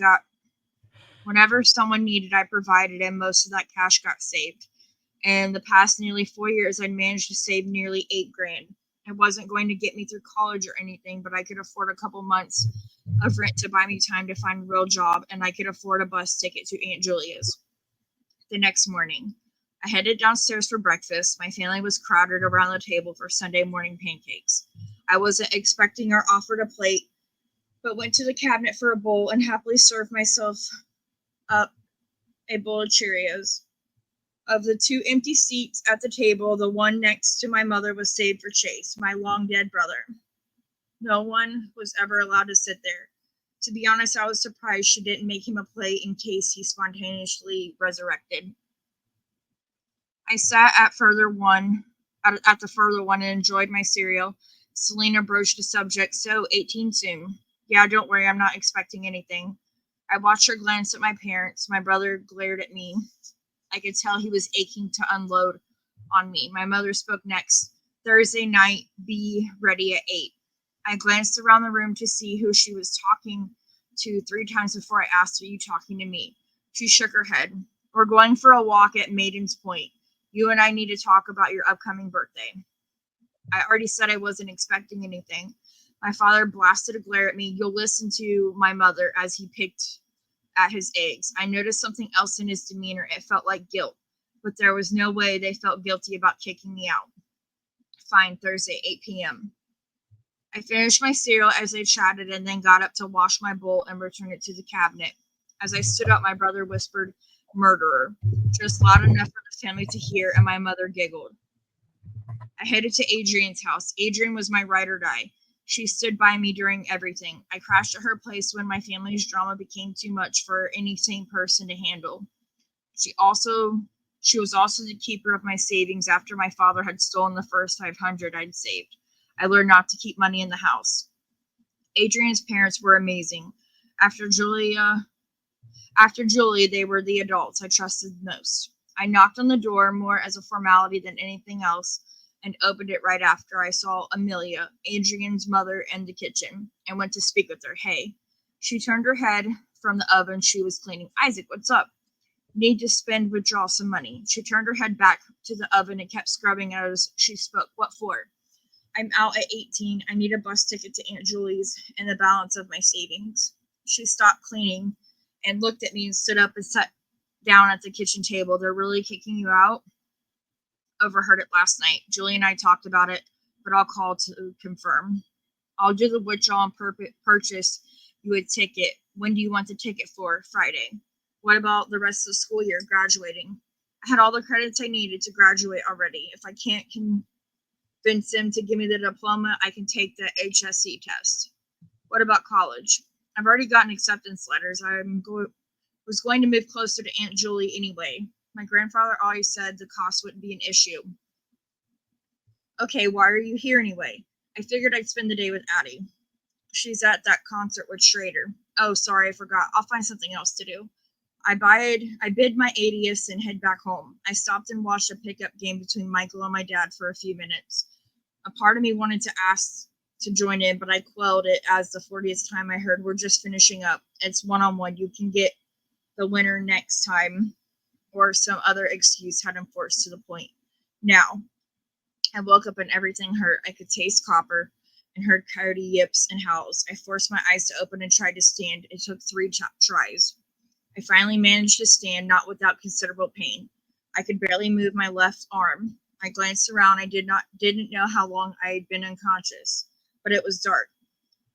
provided, and most of that cash got saved. And the past nearly 4 years, I'd managed to save nearly $8,000. It wasn't going to get me through college or anything, but I could afford a couple months of rent to buy me time to find a real job, and I could afford a bus ticket to Aunt Julia's. The next morning, I headed downstairs for breakfast. My family was crowded around the table for Sunday morning pancakes. I wasn't expecting or offered a plate, but went to the cabinet for a bowl and happily served myself up a bowl of Cheerios. Of the 2 empty seats at the table, the one next to my mother was saved for Chase, my long-dead brother. No one was ever allowed to sit there. To be honest, I was surprised she didn't make him a plate in case he spontaneously resurrected. I sat at the further one and enjoyed my cereal. Selena broached the subject, so 18 soon. Yeah, don't worry, I'm not expecting anything. I watched her glance at my parents. My brother glared at me. I could tell he was aching to unload on me. My mother spoke next. Thursday night, be ready at 8. I glanced around the room to see who she was talking to 3 times before I asked, are you talking to me? She shook her head. We're going for a walk at Maiden's Point. You and I need to talk about your upcoming birthday. I already said I wasn't expecting anything. My father blasted a glare at me. You'll listen to my mother as he picked at his eggs. I noticed something else in his demeanor. It felt like guilt, but there was no way they felt guilty about kicking me out. Fine, Thursday, 8 p.m. I finished my cereal as they chatted and then got up to wash my bowl and return it to the cabinet. As I stood up, my brother whispered, murderer, just loud enough for the family to hear, and my mother giggled. I headed to Adrian's house. Adrian was my ride or die. She stood by me during everything. I crashed at her place when my family's drama became too much for any sane person to handle. She was also the keeper of my savings after my father had stolen the first $500 I'd saved. I learned not to keep money in the house. Adrian's parents were amazing. After Julie, they were the adults I trusted most. I knocked on the door more as a formality than anything else and opened it right after I saw Amelia, Adrian's mother, in the kitchen and went to speak with her. Hey. She turned her head from the oven she was cleaning. Isaac, what's up? Need to withdraw some money. She turned her head back to the oven and kept scrubbing as she spoke. What for? I'm out at 18. I need a bus ticket to Aunt Julie's and the balance of my savings. She stopped cleaning and looked at me and stood up and sat down at the kitchen table. They're really kicking you out? Overheard it last night. Julie and I talked about it, but I'll call to confirm. I'll do the withdrawal and purchase you a ticket. When do you want the ticket for? Friday. What about the rest of the school year, graduating? I had all the credits I needed to graduate already. If I can't convince them to give me the diploma, I can take the HSC test. What about college? I've already gotten acceptance letters. Was going to move closer to Aunt Julie anyway. My grandfather always said the cost wouldn't be an issue. Okay, why are you here anyway? I figured I'd spend the day with Addie. She's at that concert with Schrader. Oh, sorry, I forgot. I'll find something else to do. I bid my 80th and head back home. I stopped and watched a pickup game between Michael and my dad for a few minutes. A part of me wanted to ask to join in, but I quelled it as the 40th time I heard, we're just finishing up. It's one-on-one. You can get the winner next time, or some other excuse had him forced to the point. Now, I woke up and everything hurt. I could taste copper and heard coyote yips and howls. I forced my eyes to open and tried to stand. It took 3 tries. I finally managed to stand, not without considerable pain. I could barely move my left arm. I glanced around. I didn't know how long I had been unconscious, but it was dark.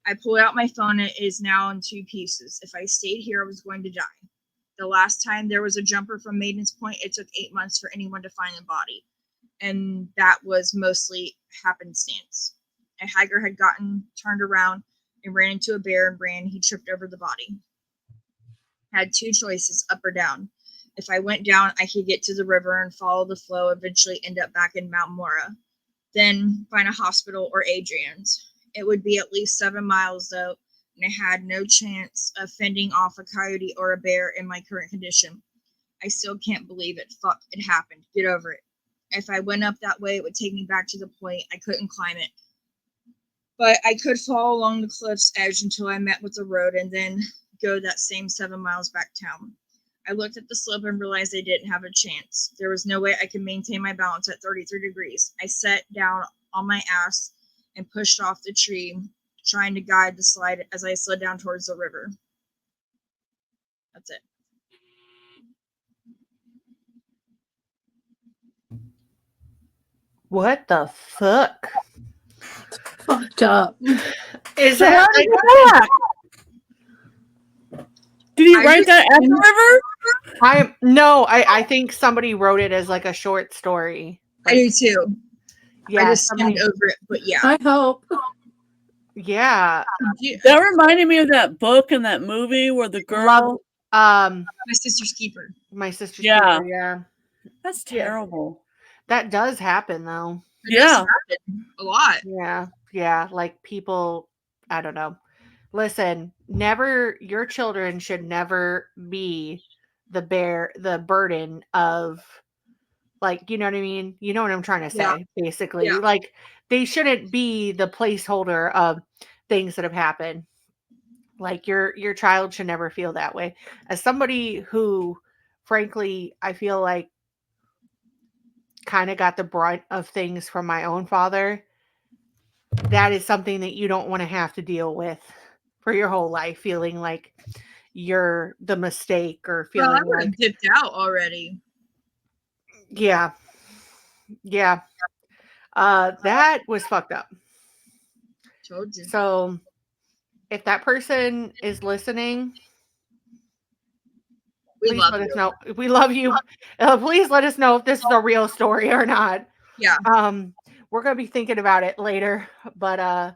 I pulled out my phone. It is now in 2 pieces. If I stayed here, I was going to die. The last time there was a jumper from Maiden's Point, it took 8 months for anyone to find the body, and that was mostly happenstance. A hiker had turned around and ran into a bear and ran. He tripped over the body. I had 2 choices, up or down. If I went down, I could get to the river and follow the flow, eventually end up back in Mount Mora, then find a hospital or Adrian's. It would be at least 7 miles, though, and I had no chance of fending off a coyote or a bear in my current condition. I still can't believe it. Fuck, it happened. Get over it. If I went up that way, it would take me back to the point. I couldn't climb it. But I could fall along the cliff's edge until I met with the road and then go that same 7 miles back town. I looked at the slope and realized I didn't have a chance. There was no way I could maintain my balance at 33 degrees. I sat down on my ass and pushed off the tree, trying to guide the slide as I slid down towards the river. That's it. What the fuck? Fucked up. Is that like that? Did he write that at the river? I think somebody wrote it as like a short story. I do too. Yeah, I just skimmed over it, but yeah. I hope. Yeah. That reminded me of that book and that movie where the girl. My Sister's Keeper. My Sister's Yeah. Keeper, yeah. That's terrible. That does happen though. It does happen a lot. Yeah. Yeah. Like people, I don't know. Listen, your children should never be the burden of, like, you know what I mean? You know what I'm trying to say, basically. Yeah. Like, they shouldn't be the placeholder of things that have happened. Like, your child should never feel that way. As somebody who, frankly, I feel like kind of got the brunt of things from my own father, that is something that you don't want to have to deal with for your whole life, feeling like you're the mistake or feeling I would like have dipped out already. Yeah. That was fucked up. Told you. So if that person is listening, please let us know. We love you. Please let us know if this is a real story or not. Yeah. We're gonna be thinking about it later. But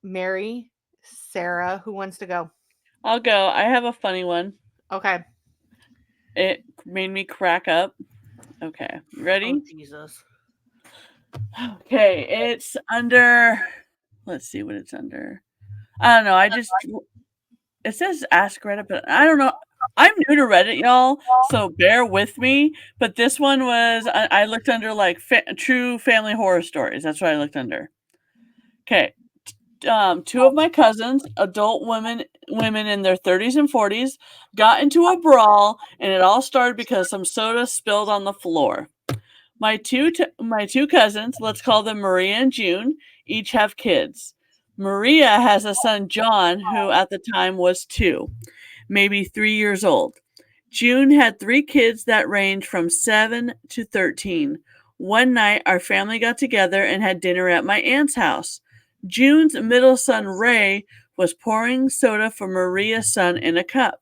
Mary, Sarah, who wants to go? I'll go. I have a funny one. Okay. It made me crack up. Okay. Ready? Oh, Jesus. Okay. It's under. Let's see what it's under. I don't know. It says ask Reddit, but I don't know. I'm new to Reddit, y'all, so bear with me. But this one was, I looked under like true family horror stories. That's what I looked under. Okay. 2 of my cousins, adult women in their 30s and 40s, got into a brawl, and it all started because some soda spilled on the floor. My two cousins, let's call them Maria and June, each have kids. Maria has a son, John, who at the time was 2, maybe 3 years old. June had 3 kids that ranged from 7 to 13. One night, our family got together and had dinner at my aunt's house. June's middle son, Ray, was pouring soda for Maria's son in a cup.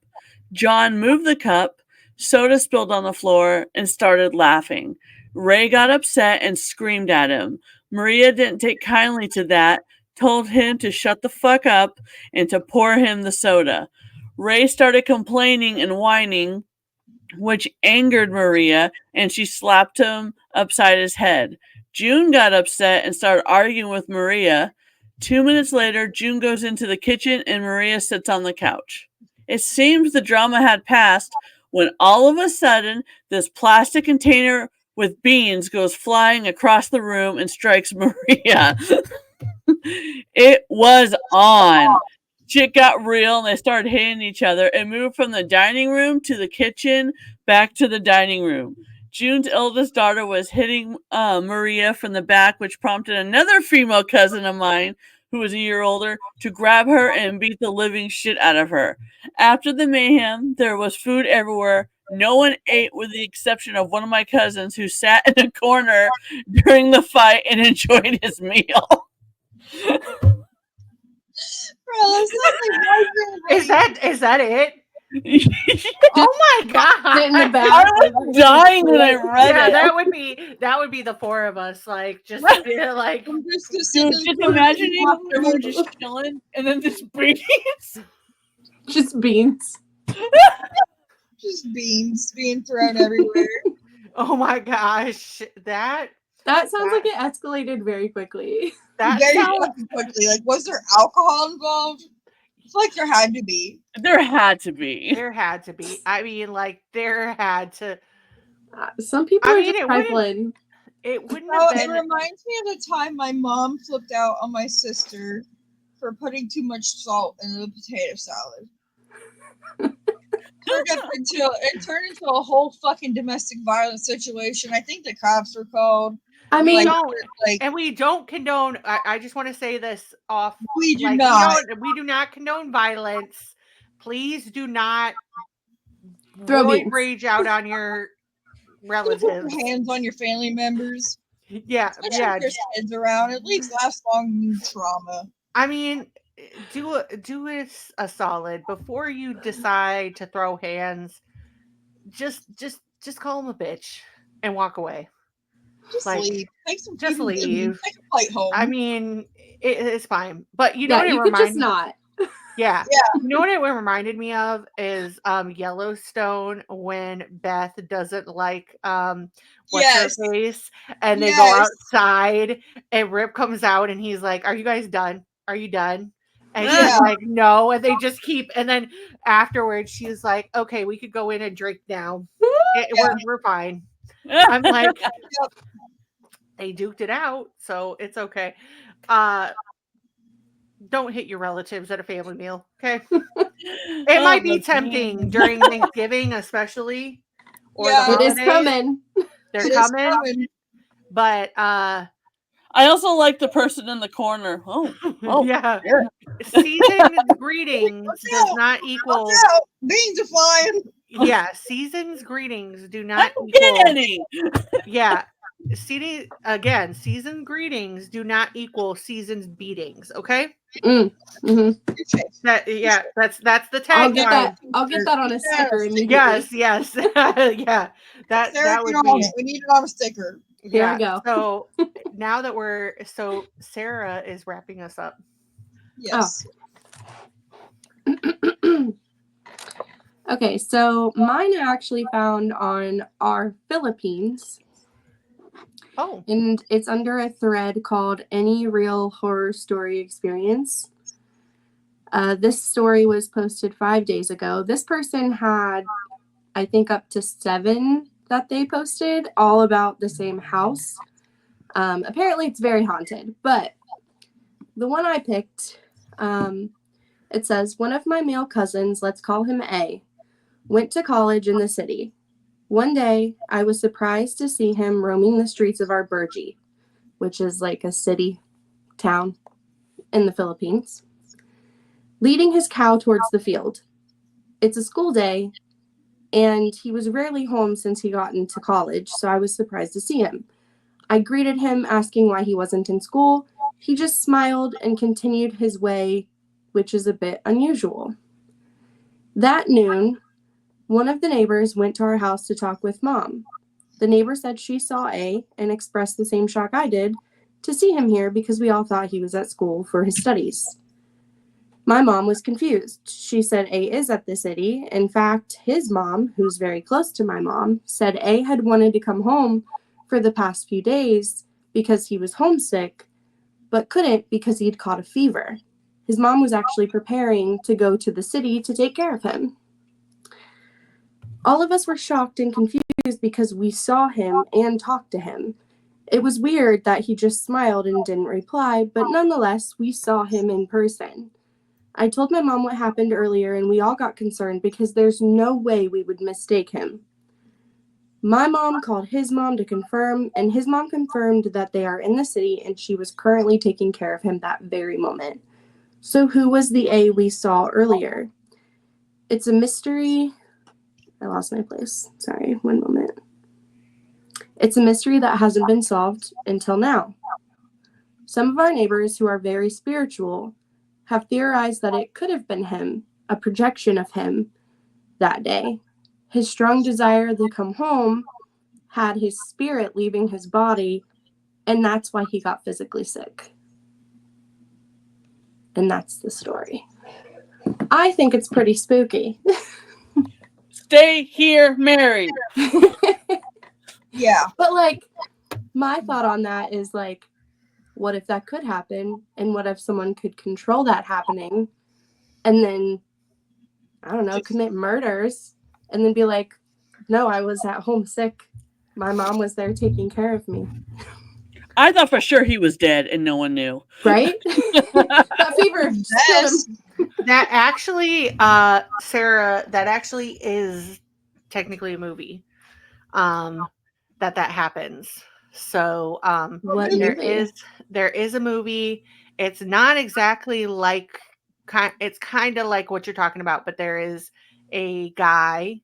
John moved the cup, soda spilled on the floor, and started laughing. Ray got upset and screamed at him. Maria didn't take kindly to that, told him to shut the fuck up and to pour him the soda. Ray started complaining and whining, which angered Maria, and she slapped him upside his head. June got upset and started arguing with Maria. 2 minutes later, June goes into the kitchen and Maria sits on the couch. It seems the drama had passed when all of a sudden, this plastic container with beans goes flying across the room and strikes Maria. It was on. Shit got real and they started hitting each other. It moved from the dining room to the kitchen, back to the dining room. June's eldest daughter was hitting Maria from the back, which prompted another female cousin of mine, who was a year older, to grab her and beat the living shit out of her. After the mayhem, there was food everywhere. No one ate with the exception of one of my cousins, who sat in a corner during the fight and enjoyed his meal. Bro, Is that it? Oh my god! Sit in the back. I was dying when I read Yeah, it. that would be the four of us, like just like I'm just gonna sit Dude, in the just corner imagining and everyone just chilling and then just beans. Just beans. just beans being thrown everywhere. oh my gosh, That sounds like it escalated very quickly. that Very sounds fucking quickly. Like, was there alcohol involved? I feel like there had to be. There had to be. there had to be. I mean, like there had to. Some people I are mean, just it wouldn't- trifling. It wouldn't Oh, have it been. reminds me of the time my mom flipped out on my sister for putting too much salt in the potato salad. It turned into a whole fucking domestic violence situation. I think the cops were called. I We mean, don't, Like, and we don't condone. I just want to say this off. we do Like not. we do not condone violence. Please do not Throw roid beans. rage out on your Don't put relatives. your hands on your family members. Yeah, Especially yeah. if there's kids around. At least last long than trauma. I mean, do us a solid before you decide to throw hands. Just call him a bitch and walk away. Just Like, leave. Take some just food and leave. take a plate home. I mean, it's fine. But you know yeah, what it you could just reminded not. Yeah. Yeah. You know what it reminded me of is Yellowstone, when Beth doesn't like what's Yes. her face, and they go Yes. outside and Rip comes out and he's like, "Are you guys done? Are you done?" And Yeah. she's like, "No," and they just keep, and then afterwards she's like, "Okay, we could go in and drink now. We're fine." I'm like, they duked it out, so it's okay. Don't hit your relatives at a family meal, okay? It might be tempting during Thanksgiving, especially, or Yeah. the It is holidays. coming. They're It is coming, but I also like the person in the corner. Oh, yeah. yeah. Seasoned greetings does not Watch equal. out. Beans are flying. Yeah, seasons greetings do I not don't get equal. any. Yeah, seasoned greetings do not equal seasons beatings. Okay, Mm-hmm. that's the I'll get tagline. that. I'll get that on a sticker immediately. Yes, yeah. That Sarah, would get on be. it. We need it on a sticker. Here Yeah. we go. So now that Sarah is wrapping us up. Yes. Okay, so mine I actually found on our Philippines, Oh, and it's under a thread called Any Real Horror Story Experience. This story was posted 5 days ago. This person had, I think, up to 7 that they posted, all about the same house. Apparently it's very haunted, but the one I picked, it says, one of my male cousins, let's call him A, went to college in the city. One day, I was surprised to see him roaming the streets of our Burji, which is like a city town in the Philippines, leading his cow towards the field. It's a school day, and he was rarely home since he got into college, so I was surprised to see him. I greeted him, asking why he wasn't in school. He just smiled and continued his way, which is a bit unusual. That noon, one of the neighbors went to our house to talk with Mom. The neighbor said she saw A and expressed the same shock I did to see him here because we all thought he was at school for his studies. My mom was confused. She said A is at the city. In fact, his mom, who's very close to my mom, said A had wanted to come home for the past few days because he was homesick, but couldn't because he'd caught a fever. His mom was actually preparing to go to the city to take care of him. All of us were shocked and confused because we saw him and talked to him. It was weird that he just smiled and didn't reply, but nonetheless, we saw him in person. I told my mom what happened earlier, and we all got concerned because there's no way we would mistake him. My mom called his mom to confirm, and his mom confirmed that they are in the city and she was currently taking care of him that very moment. So who was the A we saw earlier? It's a mystery. I lost my place. Sorry, one moment. It's a mystery that hasn't been solved until now. Some of our neighbors who are very spiritual have theorized that it could have been him, a projection of him that day. His strong desire to come home had his spirit leaving his body, and that's why he got physically sick. And that's the story. I think it's pretty spooky. Stay here, Mary. Yeah. But like, my thought on that is like, what if that could happen? And what if someone could control that happening and then, I don't know, commit murders and then be like, no, I was at home sick. My mom was there taking care of me. I thought for sure he was dead and no one knew. Right? That fever just killed him. That actually, Sarah, that actually is technically a movie. That happens. So What there movie? is a movie. It's not exactly like it's kind of like what you're talking about, but there is a guy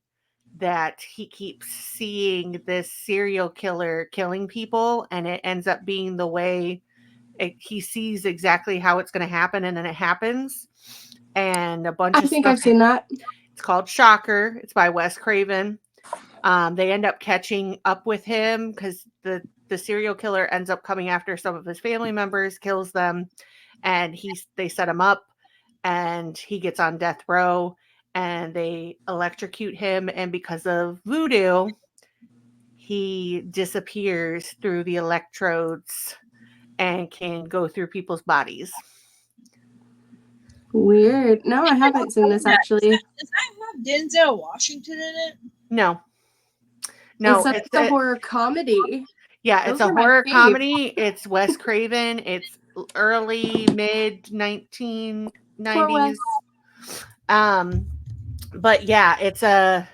that he keeps seeing this serial killer killing people, and it ends up being the way he sees exactly how it's going to happen, and then it happens, and a bunch I of think stuff. I've seen that. It's called Shocker. It's by Wes Craven. They end up catching up with him because the serial killer ends up coming after some of his family members, kills them, and they set him up, and he gets on death row, and they electrocute him, and because of voodoo, he disappears through the electrodes and can go through people's bodies. Weird. No, I haven't seen this actually. Does that have Denzel Washington in it? No, It's a horror comedy. Yeah, it's Those a are my horror fave. comedy. It's Wes Craven. It's early mid 1990s. But yeah, it's a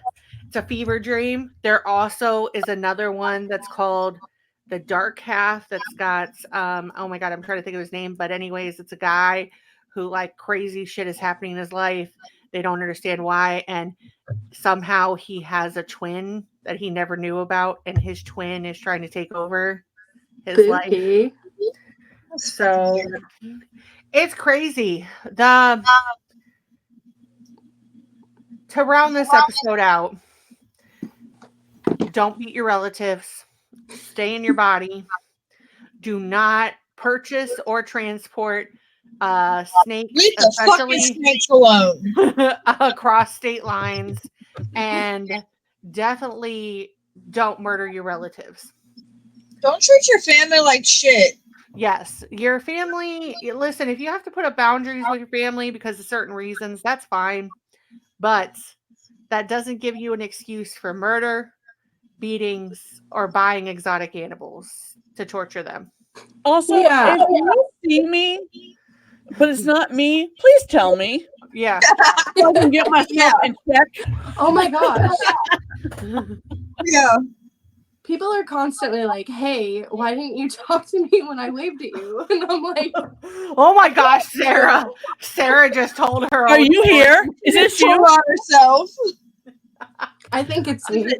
fever dream. There also is another one that's called The Dark Half that's got oh my god, I'm trying to think of his name, but anyways, it's a guy who like crazy shit is happening in his life. They don't understand why, and somehow he has a twin that he never knew about, and his twin is trying to take over his life. So it's crazy. To round this episode out, don't beat your relatives. Stay in your body. Do not purchase or transport snakes, Leave the fucking snakes alone. across state lines, and definitely don't murder your relatives. Don't treat your family like shit. Yes, your family. Listen, if you have to put up boundaries with your family because of certain reasons, that's fine. But that doesn't give you an excuse for murder, beatings, or buying exotic animals to torture them. Also, if you see me, but it's not me, please tell me. Yeah. So I can get myself in check. Oh my gosh. Yeah. People are constantly like, hey, why didn't you talk to me when I waved at you? And I'm like, oh my gosh, Sarah. Sarah just told her. Are you here? Is this you? On herself. I think it's me.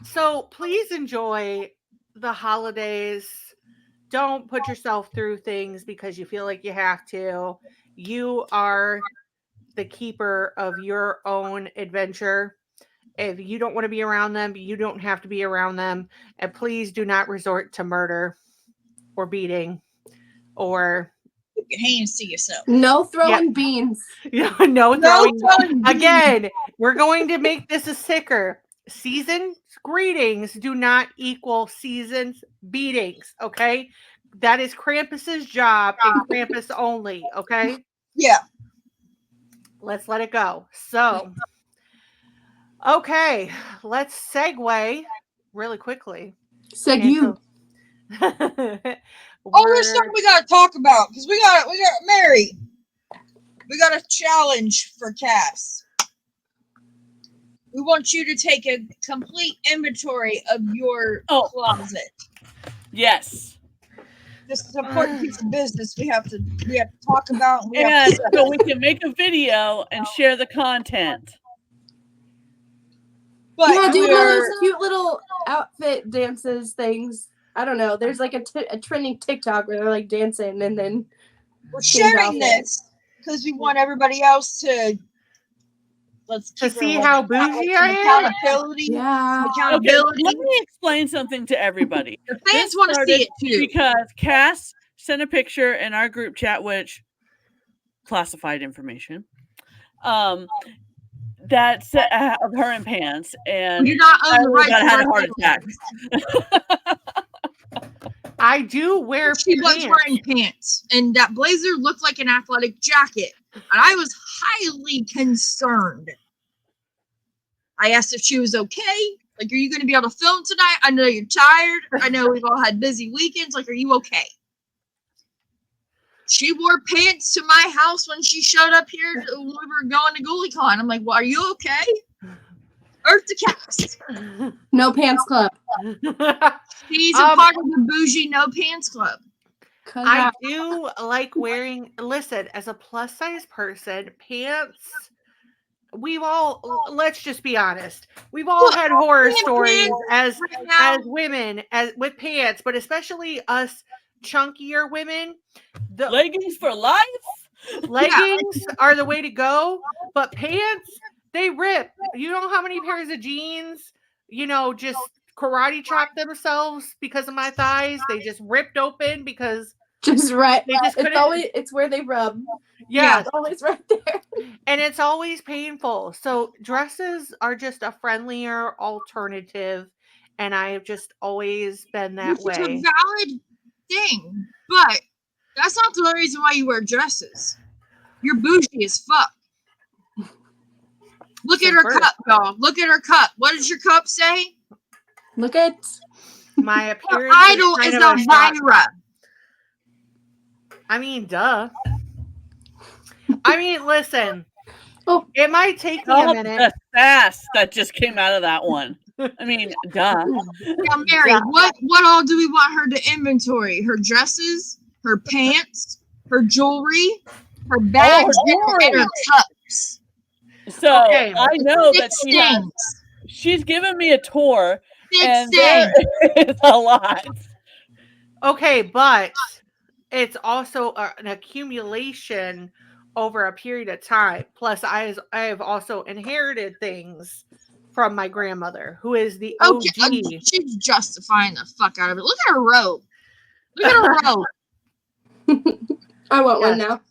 So please enjoy the holidays. Don't put yourself through things because you feel like you have to. You are the keeper of your own adventure. If you don't want to be around them, you don't have to be around them. And please do not resort to murder or beating or keep your hands to yourself. No throwing beans. No throwing beans. Again, we're going to make this a sticker. Season's greetings do not equal season's beatings. Okay. That is Krampus's job and Krampus only. Okay. Yeah. Let's let it go. So, okay, let's segue really quickly. Segue. There's something we gotta talk about because we got Mary. We got a challenge for Cass. We want you to take a complete inventory of your closet. Yes. This is an important piece of business we have to talk about. And so we can make a video and share the content. But yeah, do one of those cute little outfit dances things. I don't know. There's like a trending TikTok where they're like dancing and then we're sharing this because we want everybody else to see how bougie I am. Accountability. Yeah. Accountability. Okay, let me explain something to everybody. The fans want to see it too. Because Cass sent a picture in our group chat, which classified information. That's of her in pants, and you're not on the right had a heart attack. I do wear pants. She was wearing pants, and that blazer looked like an athletic jacket, and I was highly concerned. I asked if she was okay. Like, are you going to be able to film tonight? I know you're tired. I know we've all had busy weekends. Like, are you okay? She wore pants to my house when she showed up here when we were going to GhoulieCon. I'm like, well, are you okay? Earth to Cass. No Pants Club. She's a part of the bougie No Pants Club. I do like wearing, listen, as a plus size person, pants, let's just be honest. We've all had horror stories as women with pants, but especially us chunkier women. The leggings for life. Leggings are the way to go, but pants, they rip. You know how many pairs of jeans, just karate chopped themselves because of my thighs? They just ripped open because just right. They just it's where they rub. Yeah, it's always right there. And it's always painful. So dresses are just a friendlier alternative, and I've just always been that way. It's a valid thing, but that's not the only reason why you wear dresses. You're bougie as fuck. Look at her cup, dog. Look at her cup. What does your cup say? Look at my appearance. Her idol is Elvira. I mean, duh. I mean, listen. It might take me a minute. The sass that just came out of that one. I mean, duh. Now, Mary, what all do we want her to inventory? Her dresses, her pants, her jewelry, her bags, and her cups. So I know that she's given me a tour, and there is a lot. Okay, but it's also an accumulation over a period of time. Plus, I have also inherited things from my grandmother, who is the OG. Okay, she's justifying the fuck out of it. Look at her robe. Look at her robe. I want one now.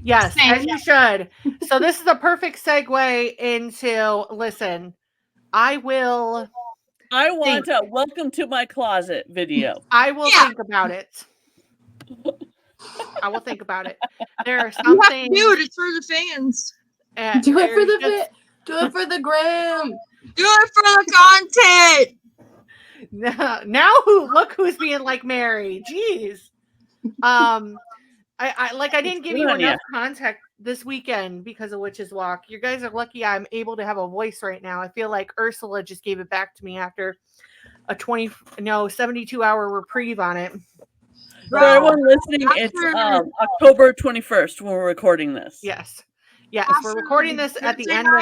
Yes, as you should. So this is a perfect segue into, listen, I want a welcome to my closet video. I will think about it. I will think about it. There are some things. Dude, it's for the fans. Do it for the do it for the gram. Do it for the content. Now look who's being like Mary. Jeez. I didn't give you enough context this weekend because of Witch's Walk. You guys are lucky I'm able to have a voice right now. I feel like Ursula just gave it back to me after a 72-hour reprieve on it. For everyone listening, it's October 21st when we're recording this. Yes, we're recording this at the end of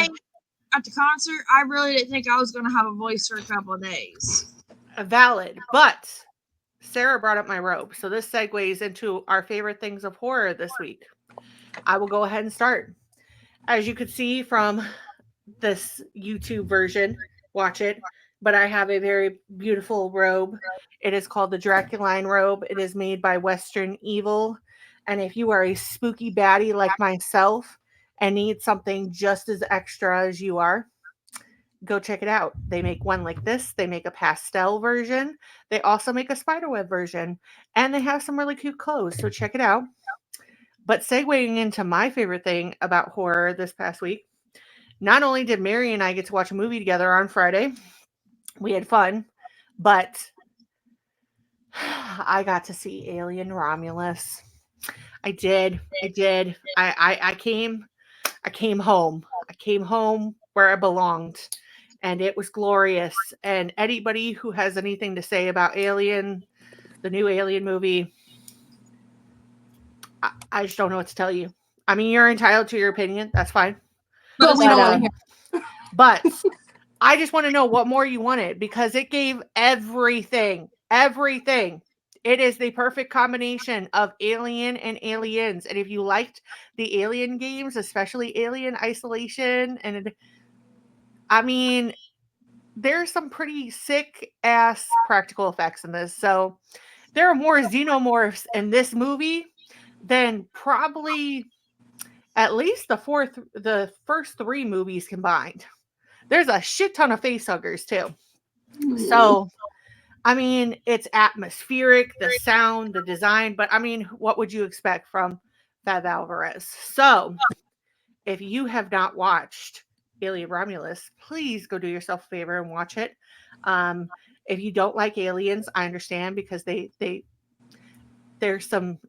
at the concert. I really didn't think I was going to have a voice for a couple of days. Valid, but Sarah brought up my robe, so this segues into our favorite things of horror this week. I will go ahead and start. As you could see from this YouTube version, watch it, but I have a very beautiful robe. It is called the Draculine robe. It is made by Western Evil, and if you are a spooky baddie like myself and need something just as extra as you are, go check it out. They make one like this. They make a pastel version. They also make a spiderweb version, and they have some really cute clothes, so check it out. But segueing into my favorite thing about horror this past week, not only did Mary and I get to watch a movie together on Friday, we had fun, but I got to see Alien Romulus. I did. I came home. I came home where I belonged. and it was glorious. And anybody who has anything to say about Alien, the new Alien movie, I just don't know what to tell you. I mean, you're entitled to your opinion. That's fine. But we don't want to hear. But I just want to know what more you wanted, because it gave everything. Everything. It is the perfect combination of Alien and Aliens. And if you liked the Alien games, especially Alien Isolation, and I mean, there's some pretty sick ass practical effects in this. So there are more xenomorphs in this movie than probably at least the first 3 movies combined. There's a shit ton of facehuggers too. So, I mean, it's atmospheric, the sound, the design, but I mean, what would you expect from Fab Alvarez? So, if you have not watched Alien Romulus, please go do yourself a favor and watch it. If you don't like aliens, I understand, because there's some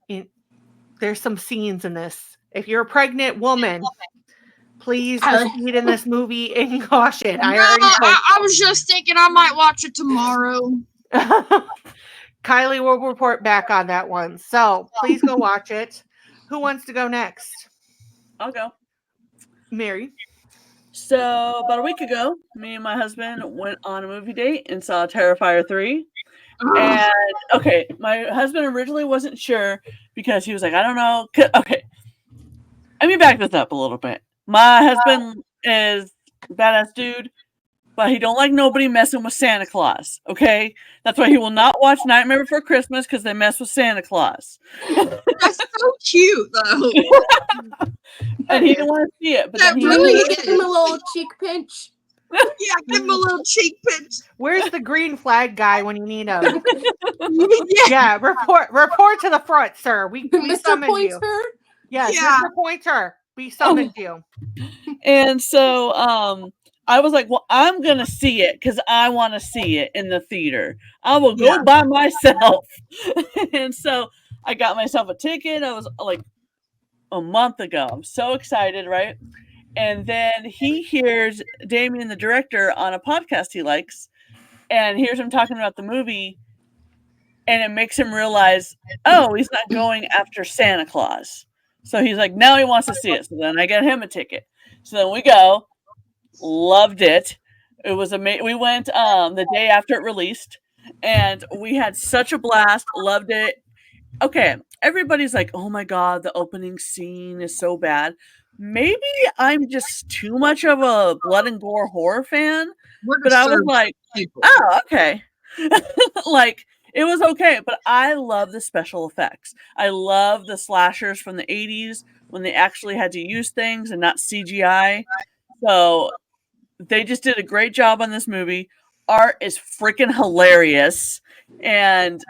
scenes in this. If you're a pregnant woman, please proceed in this movie in caution. I was just thinking I might watch it tomorrow. Kylie will report back on that one. So please go watch it. Who wants to go next? I'll go. Mary. So about a week ago, me and my husband went on a movie date and saw Terrifier 3. And okay, my husband originally wasn't sure because he was like, I don't know. Okay, let me back this up a little bit. My husband is a badass dude, but he don't like nobody messing with Santa Claus. Okay, that's why he will not watch Nightmare Before Christmas, because they mess with Santa Claus. That's so cute, though. And he didn't want to see it, but that then he really Give him a little cheek pinch. Yeah, give him a little cheek pinch. Where's the green flag guy when you need him? Yeah. Yeah, report to the front, sir. We Mr. summoned you. Pointer. Yes, Yeah. Mr. Pointer. We summoned you. And so I was like, well, I'm going to see it because I want to see it in the theater. I will go by myself. And so I got myself a ticket. I was like a month ago. I'm so excited, right? And then he hears Damien, the director, on a podcast he likes, and hears him talking about the movie. And it makes him realize, oh, he's not going after Santa Claus. So he's like, now he wants to see it. So then I get him a ticket. So then we go. Loved it. It was amazing. We went the day after it released, and we had such a blast. Loved it. Okay, everybody's like, oh my God, the opening scene is so bad. Maybe I'm just too much of a blood and gore horror fan. But I was like, oh, okay. Like, it was okay, but I love the special effects. I love the slashers from the 80s when they actually had to use things and not CGI. So they just did a great job on this movie. Art is freaking hilarious. And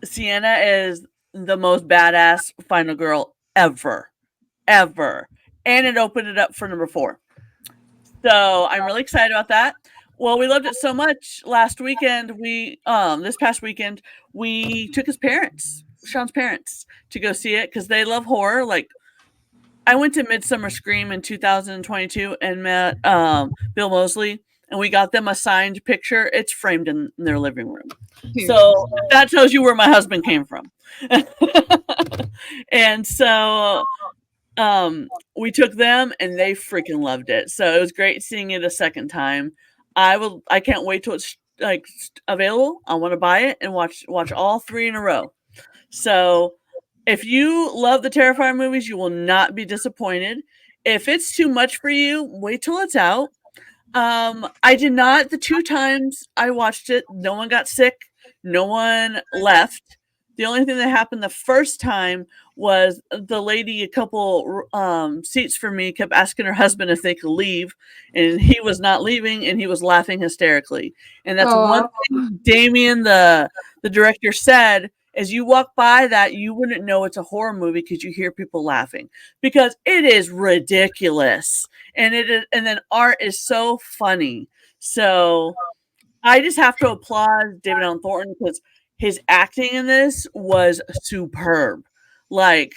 Sienna is the most badass final girl ever. And it opened it up for number 4. So I'm really excited about that. Well, we loved it so much last weekend. This past weekend, we took Sean's parents, to go see it because they love horror. Like, I went to Midsummer Scream in 2022 and met Bill Moseley, and we got them a signed picture. It's framed in their living room. So that tells you where my husband came from. And so we took them, and they freaking loved it. So it was great seeing it a second time. I can't wait till it's like available. I want to buy it and watch all 3 in a row. So if you love the Terrifier movies, you will not be disappointed. If it's too much for you, wait till it's out. I did not. The 2 times I watched it, no one got sick. No one left. The only thing that happened the first time was the lady a couple seats from me kept asking her husband if they could leave, and he was not leaving, and he was laughing hysterically. And that's one thing Damien, the director, said, as you walk by that, you wouldn't know it's a horror movie because you hear people laughing, because it is ridiculous. And then art is so funny. So I just have to applaud David Allen Thornton because his acting in this was superb. Like,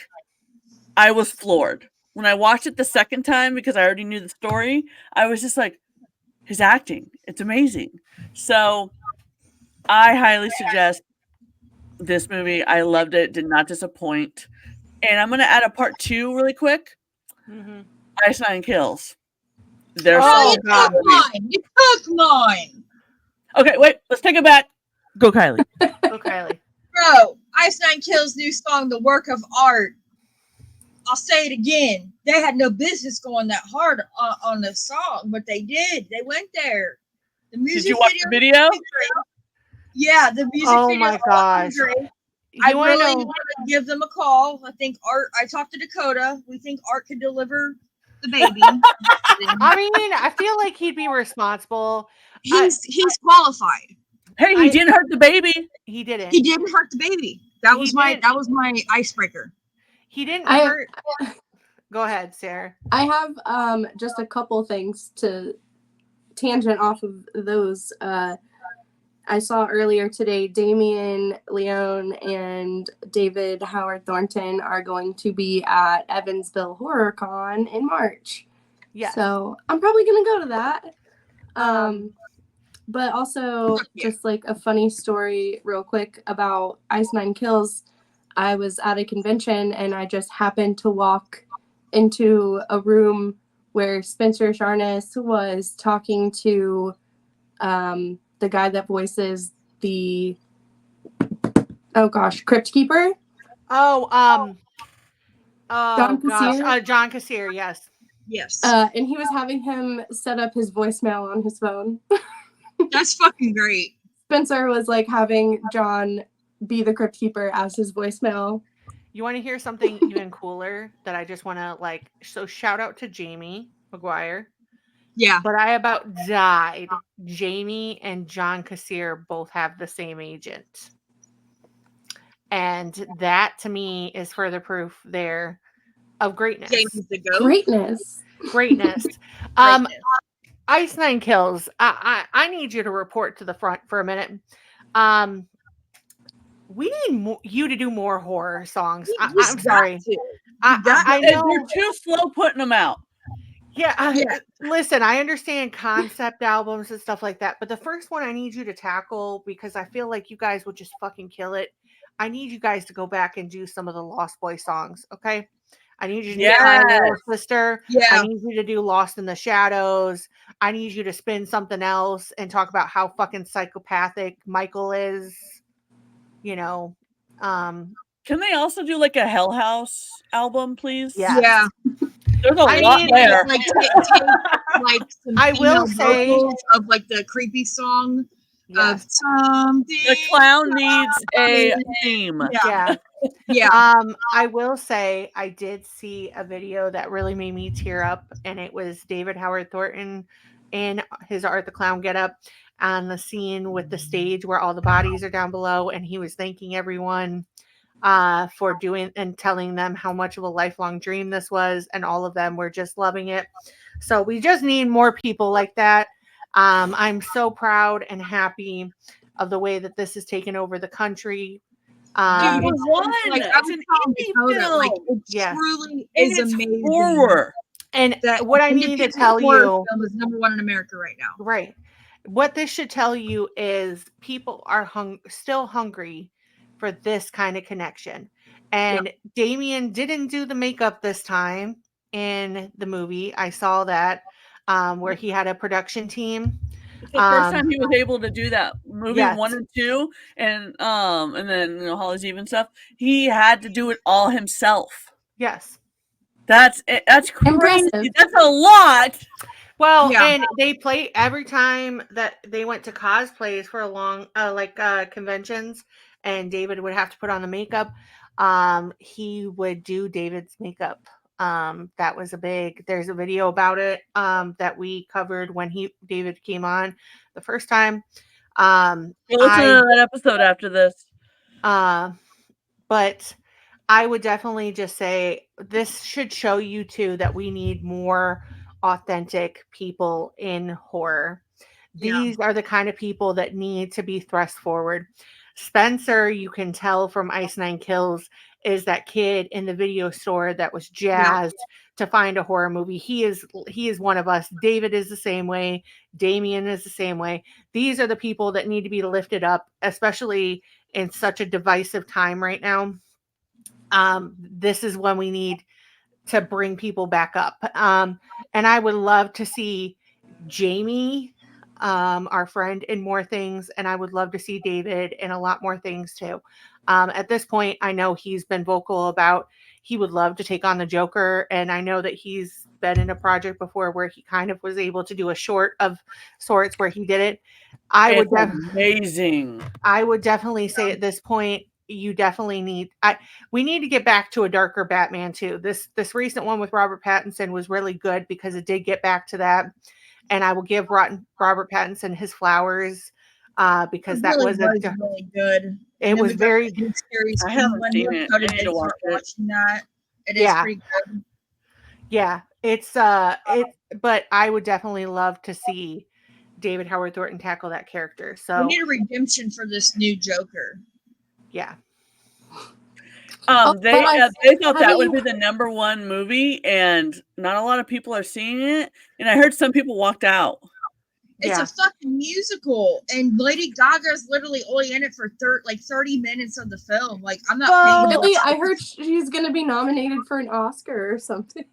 I was floored. When I watched it the second time, because I already knew the story, I was just like, his acting. It's amazing. So I highly suggest this movie. I loved it. Did not disappoint. And I'm going to add a part 2 really quick. Mm-hmm. Ice Nine Kills. There's Oh, you God. took mine. You took mine. Okay, wait. Let's take it back. Go, Kylie. Go, Kylie. Bro, Ice Nine Kills' new song, The Work of Art. I'll say it again. They had no business going that hard on the song, but they did. They went there. The music Did you watch the video? Yeah, the music Oh video. my gosh. I You want really to want to give them a call. I think Art. I talked to Dakota. We think Art could deliver the baby. I mean, I feel like he'd be responsible. He's qualified. Hey, he didn't hurt the baby. He didn't. He didn't hurt the baby. That was my icebreaker. He didn't I- hurt. Go ahead, Sarah. I have just a couple things to tangent off of those. I saw earlier today Damien Leone and David Howard Thornton are going to be at Evansville HorrorCon in March. Yeah. So I'm probably gonna go to that. But also just like a funny story real quick about Ice Nine Kills. I was at a convention and I just happened to walk into a room where Spencer Charnas was talking to the guy that voices the Crypt Keeper. John Cassandra. John Cassandra, yes. Yes. And he was having him set up his voicemail on his phone. That's fucking great. Spencer was like having John be the Crypt Keeper as his voicemail. You want to hear something even cooler that I just want to so shout out to Jamie McGuire. Yeah. But I about died. Jamie and John Cassandra both have the same agent. And that to me is further proof there of greatness. Jamie's the goat. Greatness. Ice Nine Kills. I need you to report to the front for a minute. We need you to do more horror songs. I'm sorry. I know you're too slow putting them out. Yeah. Listen, I understand concept albums and stuff like that, but the first one I need you to tackle because I feel like you guys would just fucking kill it. I need you guys to go back and do some of the Lost Boy songs, okay? I need you to do My Little Sister. Yeah. I need you to do Lost in the Shadows. I need you to spin something else and talk about how fucking psychopathic Michael is. You know, Can they also do like a Hell House album, please? Yeah. There's a lot there. Like some I will say vocals of like the creepy song of something. The clown needs a theme. Yeah. Yeah. I will say I did see a video that really made me tear up, and it was David Howard Thornton in his Art the Clown getup on the scene with the stage where all the bodies are down below, and he was thanking everyone for doing and telling them how much of a lifelong dream this was, and all of them were just loving it. So we just need more people like that. I'm so proud and happy of the way that this has taken over the country. Dude, it's an indie film. Like, it truly is amazing. Horror. And what I need to tell you, film is number one in America right now. Right. What this should tell you is people are still hungry for this kind of connection. And Damien didn't do the makeup this time in the movie. I saw that where he had a production team. It's the first time he was able to do that. Movie 1 and 2, and then Holly's Eve and stuff. He had to do it all himself. Yes, that's crazy. Impressive. That's a lot. Well, and they play every time that they went to cosplays for a long, conventions, and David would have to put on the makeup. He would do David's makeup. That was there's a video about it that we covered when David came on the first time. We'll listen to that episode after this. But I would definitely just say this should show you too that we need more authentic people in horror. These are the kind of people that need to be thrust forward. Spencer, you can tell from Ice Nine Kills, is that kid in the video store that was jazzed to find a horror movie. He is one of us. David is the same way. Damien is the same way. These are the people that need to be lifted up, especially in such a divisive time right now. This is when we need to bring people back up. And I would love to see Jamie, our friend, in more things. And I would love to see David in a lot more things too. At this point, I know he's been vocal about he would love to take on the Joker. And I know that he's been in a project before where he kind of was able to do a short of sorts where he did it. Amazing. I would definitely say at this point, you definitely need we need to get back to a darker Batman too. This recent one with Robert Pattinson was really good because it did get back to that, and I will give Robert Pattinson his flowers because that was really good. It was very series. I haven't seen it. I need to watch it. Watching that. It is pretty good. Yeah, it's but I would definitely love to see David Howard Thornton tackle that character. So we need a redemption for this new Joker. Yeah. They thought that would be the #1 movie, and not a lot of people are seeing it. And I heard some people walked out. It's a fucking musical, and Lady Gaga's literally only in it for 30 minutes of the film. Like, I'm not paying. Really, I heard she's going to be nominated for an Oscar or something.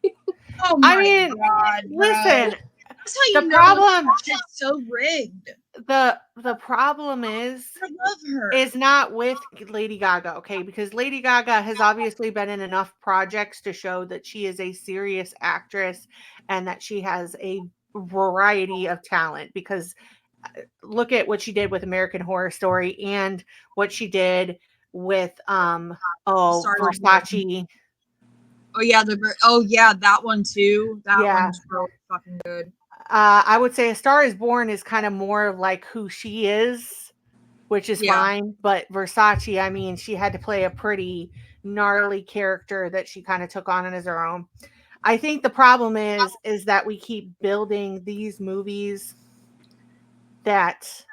Oh my God! Listen, that's how you know it's so rigged. The problem is, I love her. Is not with Lady Gaga, okay? Because Lady Gaga has obviously been in enough projects to show that she is a serious actress and that she has a variety of talent. Because look at what she did with American Horror Story and what she did with Versace. Oh yeah, that one too. That one's really fucking good. I would say A Star Is Born is kind of more like who she is, which is fine. But Versace, I mean, she had to play a pretty gnarly character that she kind of took on as her own. I think the problem is that we keep building these movies that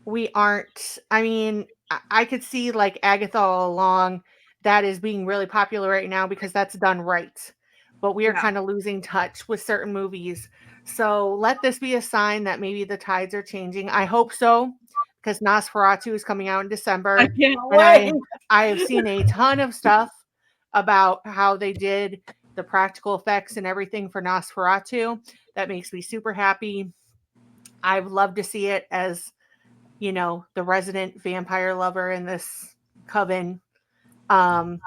we aren't. I mean, I could see like Agatha All Along, that is being really popular right now because that's done right. But we are kind of losing touch with certain movies. So let this be a sign that maybe the tides are changing. I hope so, because Nosferatu is coming out in December. I can't wait. I have seen a ton of stuff about how they did the practical effects and everything for Nosferatu. That makes me super happy. I'd love to see it as, you know, the resident vampire lover in this coven. I'm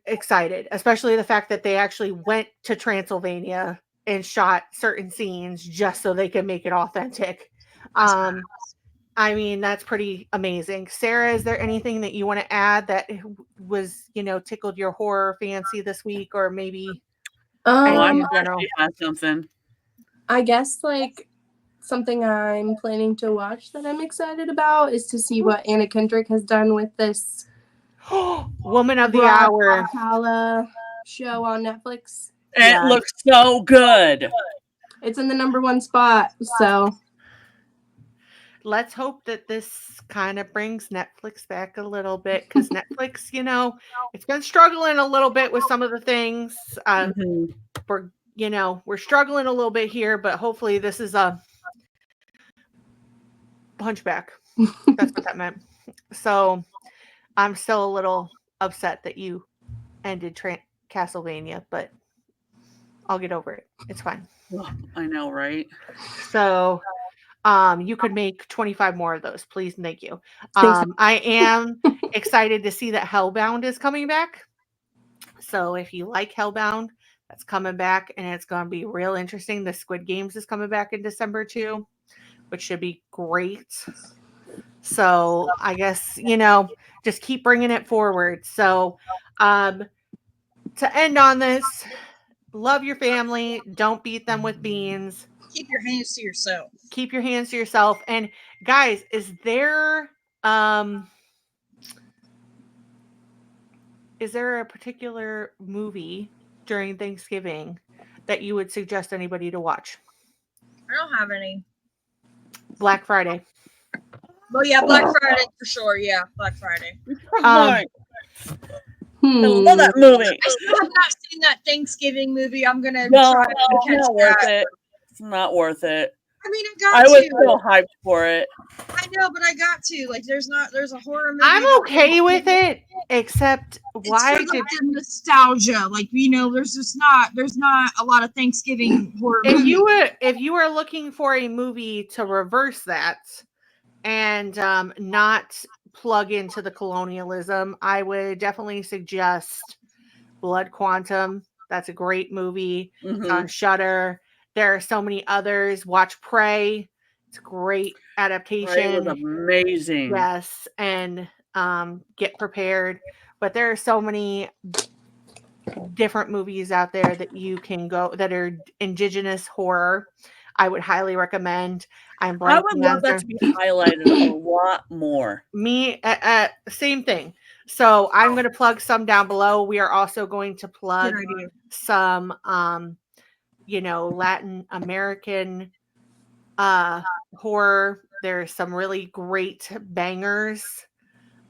excited, especially the fact that they actually went to Transylvania and shot certain scenes just so they can make it authentic. I mean, that's pretty amazing. Sarah, is there anything that you want to add that was, you know, tickled your horror fancy this week, or maybe in general? Something. I guess like something I'm planning to watch that I'm excited about is to see what Anna Kendrick has done with this Woman of the Hour show on Netflix. It looks so good. It's in the #1 spot, so let's hope that this kind of brings Netflix back a little bit, because Netflix, you know, it's been struggling a little bit with some of the things. We're struggling a little bit here, but hopefully this is a punchback. That's what that meant. So I'm still a little upset that you ended Castlevania, but I'll get over it. It's fine. I know, right? So you could make 25 more of those, please and thank you. I am excited to see that Hellbound is coming back. So if you like Hellbound, that's coming back, and it's going to be real interesting. The Squid Games is coming back in December too, which should be great. So I guess, you know, just keep bringing it forward. So to end on this, love your family. Don't beat them with beans. Keep your hands to yourself. Keep your hands to yourself. And guys, is there a particular movie during Thanksgiving that you would suggest anybody to watch? I don't have any. Black Friday. Well, yeah, Black Friday for sure. Yeah, Black Friday. I love that movie. I still have not seen that Thanksgiving movie. I'm gonna No, try to catch it's not worth that. it. It's not worth it. I mean, I got I was to. so hyped for it. I know, but I got to. Like, there's a horror movie. I'm okay with it, except It's why for did the nostalgia? Like, there's not a lot of Thanksgiving horror movies. if you were looking for a movie to reverse that and not plug into the colonialism, I would definitely suggest Blood Quantum. That's a great movie. It's on Shudder. There are so many others. Watch Prey. It's a great adaptation. Prey was amazing. Yes, and Get Prepared. But there are so many different movies out there that you can go that are indigenous horror. I would highly recommend. I would love that to be highlighted a lot more. Me, same thing. So I'm going to plug some down below. We are also going to plug some, Latin American horror. There's some really great bangers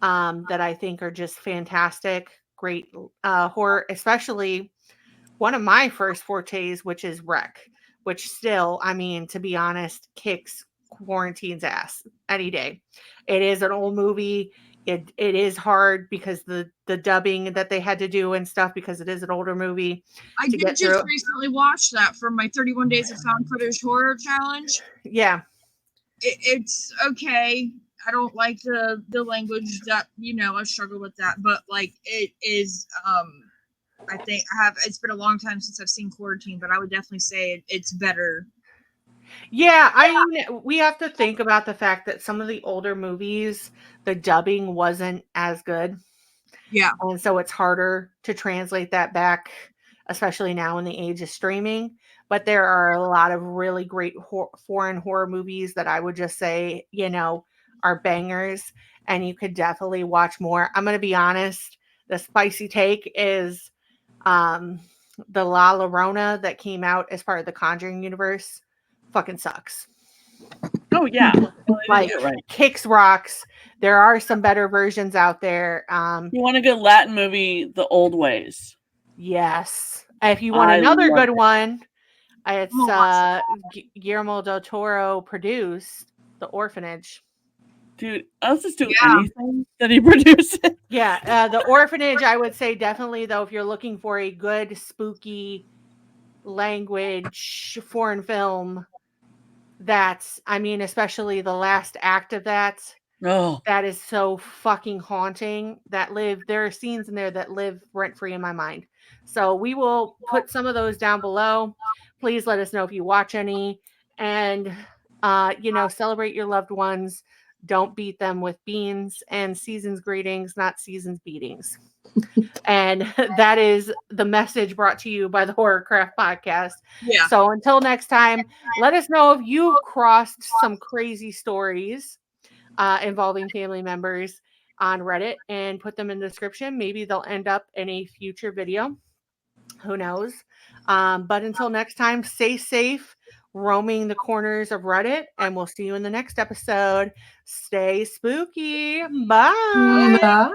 that I think are just fantastic. Great horror, especially one of my first fortes, which is Wreck, which still, I mean, to be honest, kicks quarantine's ass any day. It is an old movie. It is hard because the dubbing that they had to do and stuff, because it is an older movie. I did just recently watch that for my 31 Days of Found Footage Horror Challenge. Yeah. It's okay. I don't like the language that, I struggle with that, but like it is, I think it's been a long time since I've seen Quarantine, but I would definitely say it's better. Yeah, I mean, we have to think about the fact that some of the older movies, the dubbing wasn't as good. Yeah. And so it's harder to translate that back, especially now in the age of streaming. But there are a lot of really great foreign horror movies that I would just say, are bangers, and you could definitely watch more. I'm going to be honest, the spicy take is the La Llorona that came out as part of the Conjuring universe fucking sucks. Oh yeah, like kicks rocks. There are some better versions out there. You want a good Latin movie, The Old Ways? Yes. If you want another good one, it's Guillermo del Toro produced The Orphanage. Dude, I'll just do anything that he produces. Yeah, The Orphanage, I would say definitely, though, if you're looking for a good spooky language foreign film, especially the last act of that. Oh, that is so fucking haunting. There are scenes in there that live rent free in my mind. So we will put some of those down below. Please let us know if you watch any, and celebrate your loved ones. Don't beat them with beans, and seasons greetings, not seasons beatings. And that is the message brought to you by the Horrorcraft podcast. Yeah. So until next time, let us know if you've crossed some crazy stories involving family members on Reddit, and put them in the description. Maybe they'll end up in a future video. Who knows? But until next time, stay safe, roaming the corners of Reddit, and we'll see you in the next episode. Stay spooky. Bye. Bye.